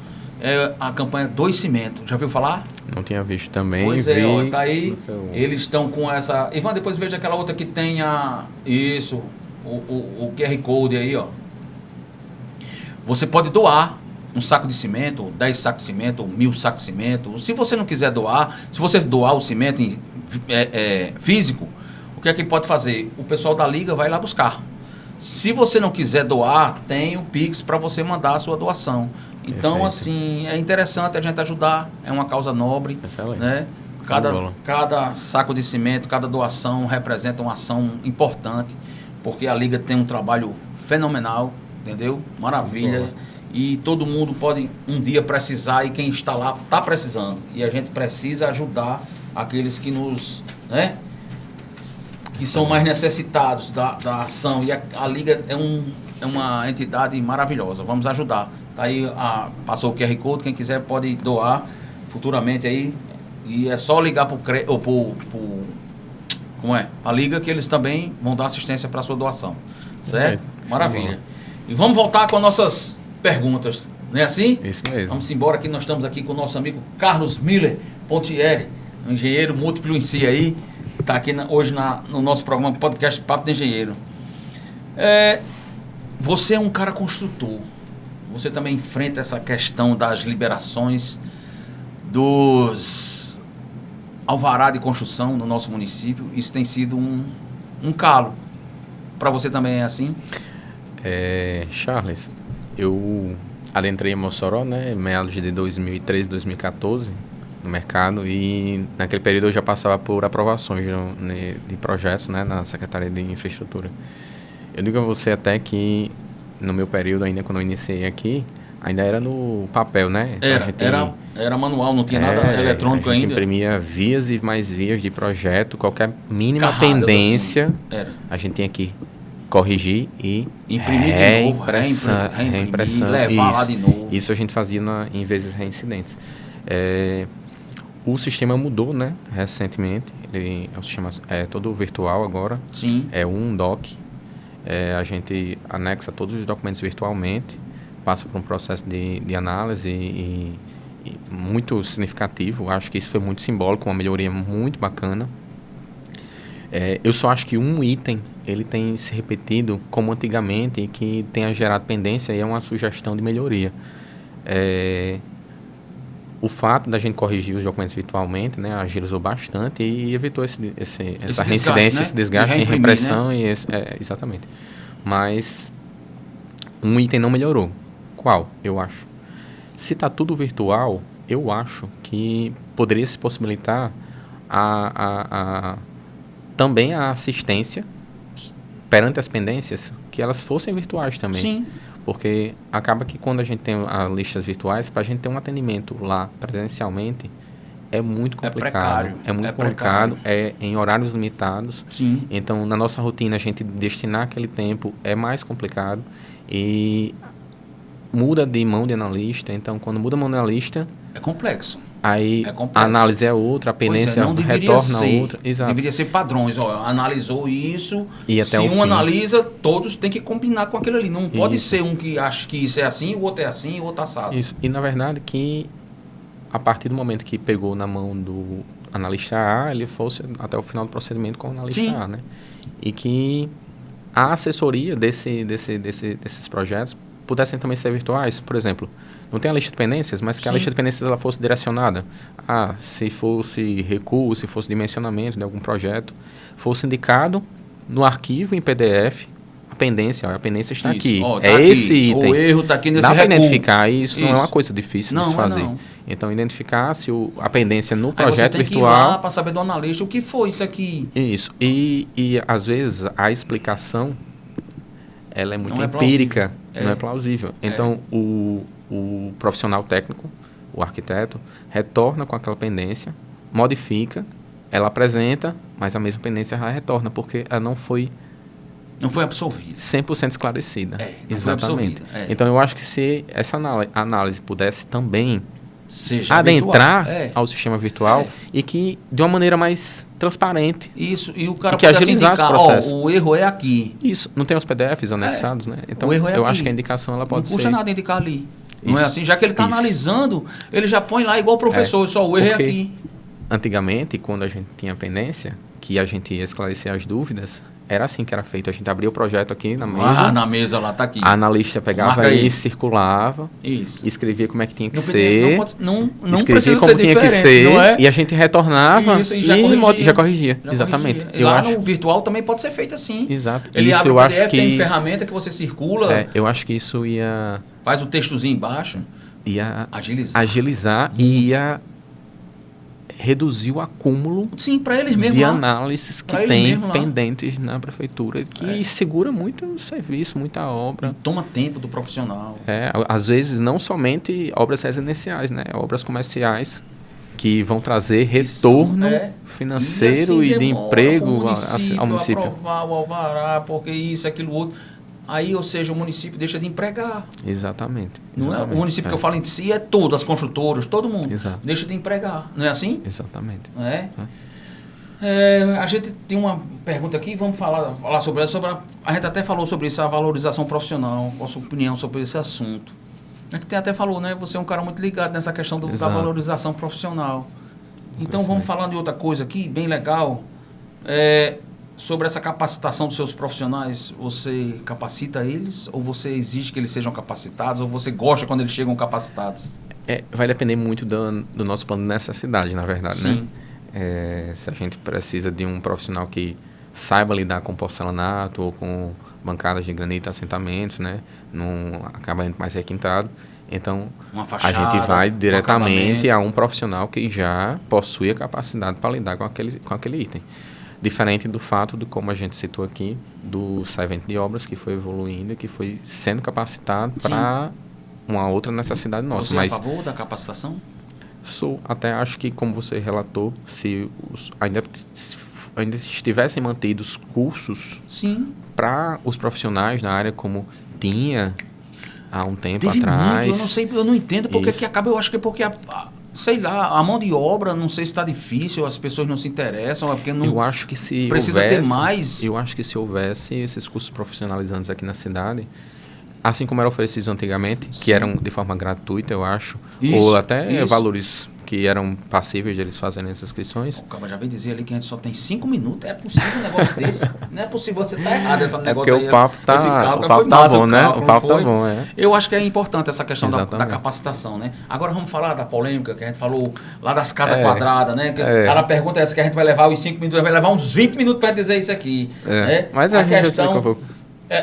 É a campanha Dois Cimento. Já ouviu falar? Não tinha visto também. Pois tá aí. Eles estão com essa... Ivan, depois veja aquela outra que tem o QR Code aí, ó. Você pode doar um saco de cimento, 10 sacos de cimento, 1000 sacos de cimento. Se você não quiser doar, se você doar o cimento físico, o que é que pode fazer? O pessoal da Liga vai lá buscar. Se você não quiser doar, tem o Pix para você mandar a sua doação. Então, perfeito. Assim, é interessante a gente ajudar. É uma causa nobre. Excelente. Né? Cada saco de cimento, cada doação representa uma ação importante, porque a Liga tem um trabalho fenomenal, entendeu? Maravilha. E todo mundo pode um dia precisar, e quem está lá está precisando. E a gente precisa ajudar aqueles que nos... né? Que são mais necessitados da ação. E a Liga é uma entidade maravilhosa. Vamos ajudar. Tá aí, passou o QR Code, quem quiser pode doar futuramente aí. E é só ligar a Liga, que eles também vão dar assistência para a sua doação. Certo? Maravilha. E vamos voltar com as nossas perguntas. Não é assim? Isso mesmo. Vamos embora, que nós estamos aqui com o nosso amigo Carlos Miller Pontieri, um engenheiro múltiplo em si aí. Está aqui hoje no nosso programa podcast Papo de Engenheiro. Você é um cara construtor. Você também enfrenta essa questão das liberações dos alvará de construção no nosso município. Isso tem sido um calo. Para você também é assim? Charles, eu adentrei em Mossoró, né, em meados de 2013, 2014, no mercado, e naquele período eu já passava por aprovações de projetos, né, na Secretaria de Infraestrutura. Eu digo a você até que no meu período ainda, quando eu iniciei aqui, ainda era no papel, né? Então era manual, não tinha nada eletrônico ainda. A gente imprimia vias e mais vias de projeto, qualquer mínima pendência, assim, a gente tinha que corrigir e imprimir de novo, reimpressão, levar lá de novo. Isso a gente fazia em vezes reincidentes. O sistema mudou, né, recentemente. O sistema é todo virtual agora. Sim. É um doc. A gente anexa todos os documentos virtualmente, passa por um processo de análise e muito significativo. Acho que isso foi muito simbólico, uma melhoria muito bacana. Eu só acho que um item ele tem se repetido como antigamente e que tenha gerado pendência e é uma sugestão de melhoria. O fato da gente corrigir os documentos virtualmente, né, agilizou bastante e evitou essa reincidência, né? esse desgaste em reimpressão, né? Exatamente. Mas um item não melhorou. Qual? Eu acho. Se está tudo virtual, eu acho que poderia se possibilitar também a assistência perante as pendências, que elas fossem virtuais também. Sim. Porque acaba que quando a gente tem as listas virtuais, para a gente ter um atendimento lá presencialmente, é muito complicado. É muito complicado, em horários limitados. Sim. Então, na nossa rotina, a gente destinar aquele tempo é mais complicado. E muda de mão de analista. Então, quando muda a mão de analista... É complexo. Aí a análise é outra, a pendência retorna outra. Exato. Deveria ser padrões. Analisou isso. E até se um analisa, todos têm que combinar com aquilo ali. Não pode ser um que acha que isso é assim, o outro é assim, o outro assado. Isso. E, na verdade, que a partir do momento que pegou na mão do analista A, ele fosse até o final do procedimento com o analista A, né? E que a assessoria desses projetos pudessem também ser virtuais. Por exemplo, não tem a lista de pendências, mas que a lista de pendências ela fosse direcionada. Se fosse recuo, se fosse dimensionamento de algum projeto, fosse indicado no arquivo em PDF, a pendência está aqui. Tá aqui. Esse item. O erro está aqui nesse recuo. Dá para identificar isso, não é uma coisa difícil de se fazer. Não. Então, identificar se a pendência no projeto virtual... Aí você tem virtual... que ir lá para saber do analista o que foi isso aqui. Isso. E às vezes, a explicação ela é muito empírica, não é plausível. Então, o profissional técnico, o arquiteto, retorna com aquela pendência, modifica, ela apresenta, mas a mesma pendência ela retorna, porque ela não foi absorvida. 100% esclarecida. Exatamente. Então, eu acho que se essa análise pudesse também seja adentrar ao sistema virtual e que de uma maneira mais transparente. Isso, e o cara que agilizasse o processo. O erro é aqui. Isso, não tem os PDFs anexados, né? Então, o erro é eu aqui. acho que a indicação ela pode ser... Não custa nada indicar ali. Não é assim? Já que ele está analisando, ele já põe lá igual o professor, só o erro é aqui. Antigamente, quando a gente tinha pendência, que a gente ia esclarecer as dúvidas, era assim que era feito. A gente abria o projeto aqui na mesa. Na mesa lá, tá aqui. A analista pegava e circulava. Isso. Escrevia como é que tinha que ser. Não escrevia como tinha que ser. Não é? E a gente retornava e já corrigia. Exatamente. No virtual também pode ser feito assim. Exato. Ele isso abre eu o PDF, acho que tem ferramenta que você circula. Eu acho que isso ia... Faz o textozinho embaixo. Ia agilizar e ia reduzir o acúmulo para eles mesmos de análises que tem pendentes na prefeitura, que segura muito serviço, muita obra. E toma tempo do profissional. Às vezes não somente obras residenciais, né? Obras comerciais que vão trazer retorno financeiro e de emprego ao município. Aprovar o alvará, porque isso, aquilo, outro. Aí, ou seja, o município deixa de empregar. Exatamente. Não é? O município que eu falo em si é todo, as construtoras, todo mundo. Exato. Deixa de empregar. Não é assim? Exatamente. Não é? A gente tem uma pergunta aqui, vamos falar sobre ela. A gente até falou sobre isso, a valorização profissional. Qual a sua opinião sobre esse assunto? A gente até falou, né? Você é um cara muito ligado nessa questão da valorização profissional. Então, vamos falar de outra coisa aqui, bem legal. Sobre essa capacitação dos seus profissionais, você capacita eles ou você exige que eles sejam capacitados ou você gosta quando eles chegam capacitados? Vai depender muito do nosso plano de necessidade, na verdade, Sim. né? Se a gente precisa de um profissional que saiba lidar com porcelanato ou com bancadas de granito, assentamentos, né? Num acabamento mais requintado, então a gente vai diretamente a um profissional que já possui a capacidade para lidar com aquele item. Diferente do fato de, como a gente citou aqui, do servente de obras que foi evoluindo e que foi sendo capacitado para uma outra necessidade nossa. Você é a favor da capacitação? Sou. Até acho que, como você relatou, ainda ainda estivessem mantidos cursos Sim. para os profissionais na área, como tinha há um tempo Teve atrás. muito, eu não sei, eu não entendo porque Isso. que acaba, eu acho que é porque, sei lá, a mão de obra, não sei se está difícil, as pessoas não se interessam, é porque não... Eu acho que se precisa houvesse, ter mais... Eu acho que se houvesse esses cursos profissionalizantes aqui na cidade, assim como eram oferecidos antigamente, Sim. que eram de forma gratuita, eu acho, Isso, ou até isso. valores que eram passíveis de eles fazerem essas inscrições. O cara já veio dizer ali que a gente só tem 5 minutos. É possível um negócio desse? Não é possível, você tá errado esse negócio É porque aí. o papo tá, Esse cálculo o papo foi tá massa, bom, né? cálculo, O papo não tá foi? bom, é. Eu acho que é importante essa questão da Exatamente. capacitação, né? Agora vamos falar da polêmica que a gente falou lá das casas É. quadradas, né? Que É. Cada pergunta é essa que a gente vai levar os 5 minutos, vai levar uns 20 minutos para dizer isso aqui. É. Né? Mas a gente explica um pouco.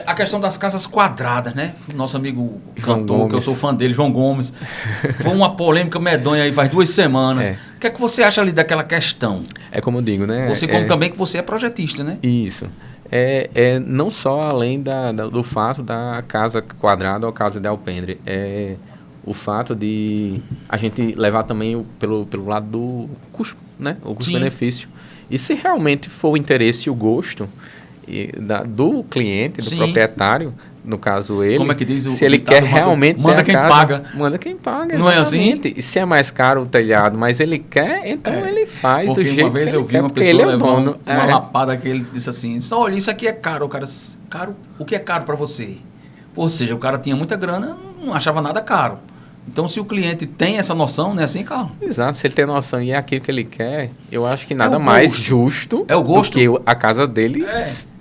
A questão das casas quadradas, né? Nosso amigo João cantor, que eu Gomes. sou fã dele, João Gomes. Foi uma polêmica medonha aí faz 2 semanas. É. O que é que você acha ali daquela questão? É como eu digo, né? Você, como também que você é projetista, né? Isso. É não só além do fato da casa quadrada ou casa de alpendre. É o fato de a gente levar também pelo lado do custo, né? O custo-benefício. E se realmente for o interesse e o gosto do cliente, do Sim. proprietário, no caso ele, Como é que diz o se ele ditado quer do realmente manda ter a quem casa, paga. manda quem paga, Não é assim? exatamente. E se é mais caro o telhado, mas ele quer, então ele faz Porque do jeito uma vez que eu ele vi quer, uma porque pessoa ele é o levar dono. uma lapada que ele disse assim, olha, isso aqui é caro, o cara, caro, o que é caro para você? Ou seja, o cara tinha muita grana, não achava nada caro. Então, se o cliente tem essa noção, não é assim, Carlos? Exato, se ele tem noção e é aquilo que ele quer, eu acho que nada o mais gosto. justo É o gosto. do que a casa dele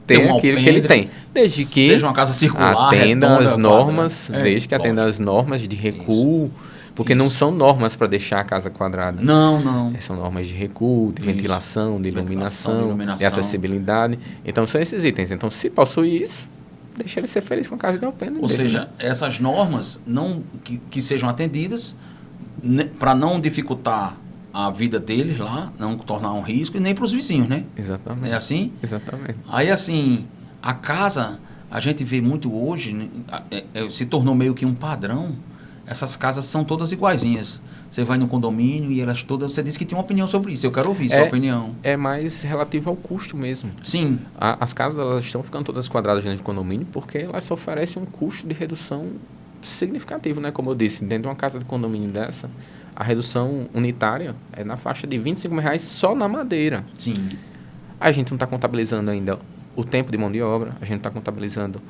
Tem tem um aquilo que ele alpendre, tem. Desde que seja uma casa circular, atenda redonda, as normas, quadrada. desde que atenda lógico. as normas de recuo, porque não Isso. são normas para deixar a casa quadrada. Não. São normas de recuo, de Isso. ventilação, de Ventilação, de iluminação, iluminação. de acessibilidade. Então, são esses itens. Então, se possui isso, deixa ele ser feliz com a casa de alpendre. Ou dele, seja, né? essas normas que sejam atendidas para não dificultar a vida deles lá, não tornar um risco e nem para os vizinhos, né? Exatamente. É assim? Exatamente. Aí, assim, a casa, a gente vê muito hoje, né, se tornou meio que um padrão. Essas casas são todas iguaizinhas. Você vai no condomínio e elas todas... Você disse que tinha uma opinião sobre isso. Eu quero ouvir sua opinião. É mais relativo ao custo mesmo. Sim. As casas elas estão ficando todas quadradas dentro de condomínio porque elas oferecem um custo de redução significativo, né? Como eu disse, dentro de uma casa de condomínio dessa, a redução unitária é na faixa de R$25 só na madeira. Sim. A gente não está contabilizando ainda o tempo de mão de obra, a gente está contabilizando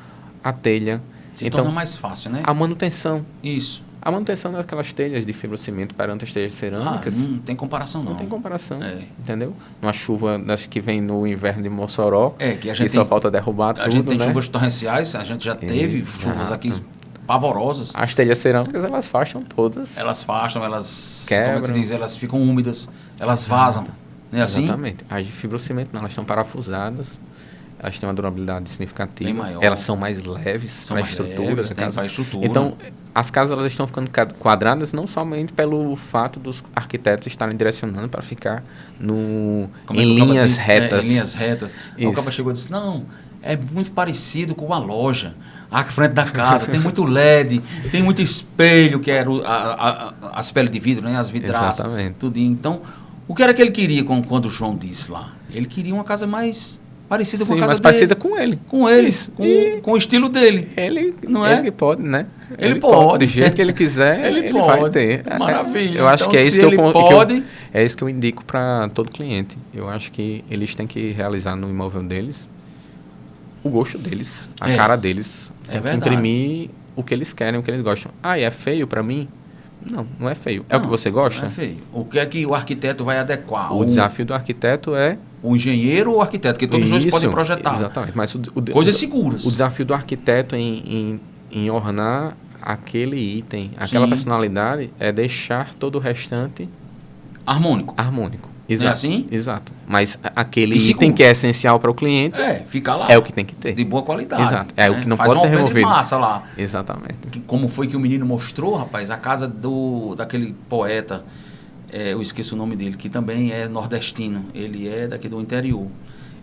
a telha. Se então, torna mais fácil, né? a manutenção. Isso. A manutenção daquelas telhas de fibrocimento perante as telhas cerâmicas. Não tem comparação, não. Não tem comparação, É. entendeu? Uma chuva das que vem no inverno de Mossoró, Que a gente só tem, falta derrubar tudo, a gente tem né? chuvas torrenciais, a gente já teve chuvas aqui pavorosas. As telhas cerâmicas, elas facham todas. Elas facham, elas... Quebram. Como é que se diz? Elas ficam úmidas, elas vazam. Não é assim? Exatamente. As de fibrocimento, não, elas estão parafusadas, elas têm uma durabilidade significativa. Bem maior. Elas são mais leves para a mais estrutura leves, da tem casa. pra estrutura. Então, as casas elas estão ficando quadradas não somente pelo fato dos arquitetos estarem direcionando para ficar Como é em que o cara linhas diz? retas. Em linhas retas. Aí o cara chegou e disse, não, é muito parecido com a loja. A frente da casa, tem muito LED, tem muito espelho, que era a espelho de vidro, né? As vidraças. Exatamente. Tudinho. Então, o que era que ele queria quando o João disse lá? Ele queria uma casa mais parecida com a Sim, casa mas dele. parecida com ele. Com ele, Isso. com o estilo dele. Ele, Não é? ele pode, né? Ele pode. Do jeito que ele quiser, Ele vai pode. ter. Maravilha. Eu acho Então, que é se isso que ele pode... é isso que eu indico para todo cliente. Eu acho que eles têm que realizar no imóvel deles o gosto deles, a cara deles. Tem que verdade. imprimir o que eles querem, o que eles gostam. Ah, é feio para mim? Não, não é feio. É o que você gosta? Não é feio. O que é que o arquiteto vai adequar? O desafio do arquiteto é... O engenheiro ou o arquiteto? Que todos os dois podem projetar. Exatamente. Mas Coisas seguras. O desafio do arquiteto em ornar aquele item, aquela Sim. personalidade, é deixar todo o restante Harmônico. Exato. É assim? Exato. Mas aquele E item que é essencial para o cliente fica lá. é o que tem que ter. De boa qualidade. Exato. É o que não Faz pode ser um alpendre removido. massa lá. Exatamente. Como foi que o menino mostrou, rapaz, a casa daquele poeta, eu esqueço o nome dele, que também é nordestino. Ele é daqui do interior.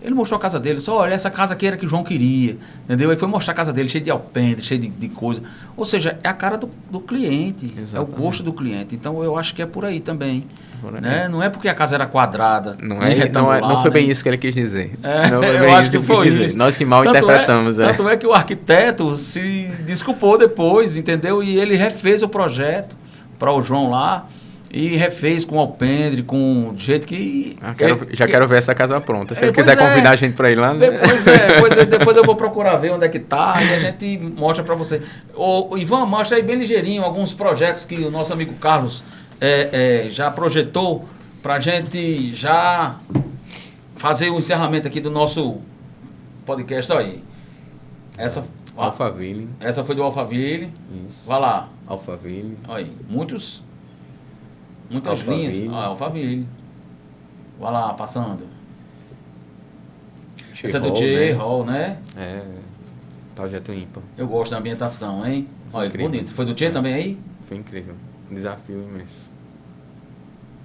Ele mostrou a casa dele, só olha, essa casa aqui era que o João queria, entendeu? Aí foi mostrar a casa dele, cheio de alpendre, cheio de coisa. Ou seja, é a cara do cliente, Exatamente. é o gosto do cliente. Então eu acho que é por aí também. Por aí. Né? Não é porque a casa era quadrada, Não, nem retangular, não foi bem nem... isso que ele quis dizer. É, Não foi eu bem acho isso que ele foi quis dizer. isso. Nós que mal Tanto interpretamos. Tanto é que o arquiteto se desculpou depois, entendeu? E ele refez o projeto para o João lá e refez com alpendre, com do jeito que... Quero ver essa casa pronta. Se ele Pois quiser convidar a gente para ir lá, né? Depois eu vou procurar ver onde é que tá e a gente mostra para você. Ô, Ivan, mostra aí bem ligeirinho alguns projetos que o nosso amigo Carlos já projetou pra gente já fazer o encerramento aqui do nosso podcast. Olha aí. Alphaville. Essa foi do Alphaville. Isso. Vai lá. Alphaville. Olha aí. Muitas Alphaville. linhas. Olha, Alphaville. Vai lá, passando. Essa é do J-Hall, né? É. Projeto ímpar. Eu gosto da ambientação, hein? Olha, Incrível. bonito. Foi do Tchê também aí? Foi incrível. Um desafio imenso.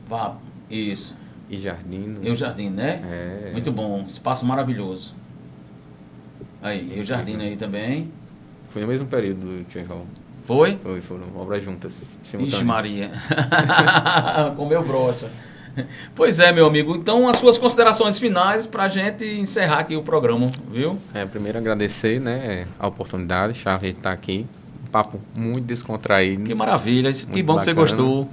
Vá. Isso. E jardim. Rio Jardim, né? É. Muito bom. Espaço maravilhoso. Aí, Rio Jardim aí também. Foi no mesmo período do J-Hall. Foi? Foram obras juntas. Ixi, Maria. Comeu brocha. Pois é, meu amigo. Então, as suas considerações finais para a gente encerrar aqui o programa, viu? Primeiro agradecer, né, a oportunidade, Charles, de estar aqui. Um papo muito descontraído. Que maravilha. Que muito bom que você bacana. gostou.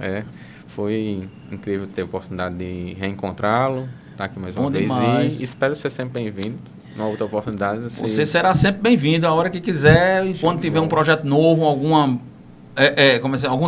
Foi incrível ter a oportunidade de reencontrá-lo, estar aqui mais uma Bom vez. demais. E espero ser sempre bem-vindo. Uma outra oportunidade. Você será sempre bem-vindo a hora que quiser. E quando tiver um projeto novo, algum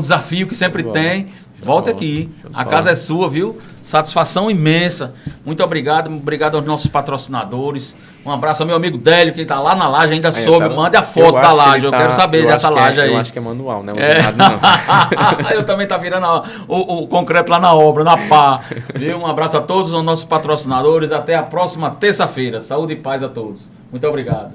desafio que sempre tem, volte aqui. A casa é sua, viu? Satisfação imensa. Muito obrigado. Obrigado aos nossos patrocinadores. Um abraço ao meu amigo Délio, que está lá na laje, ainda soube. Mande a foto da laje. Eu quero saber dessa laje aí. Eu acho que é manual, né? Não. Eu também tá virando o concreto lá na obra, na pá. Viu? Um abraço a todos os nossos patrocinadores. Até a próxima terça-feira. Saúde e paz a todos. Muito obrigado.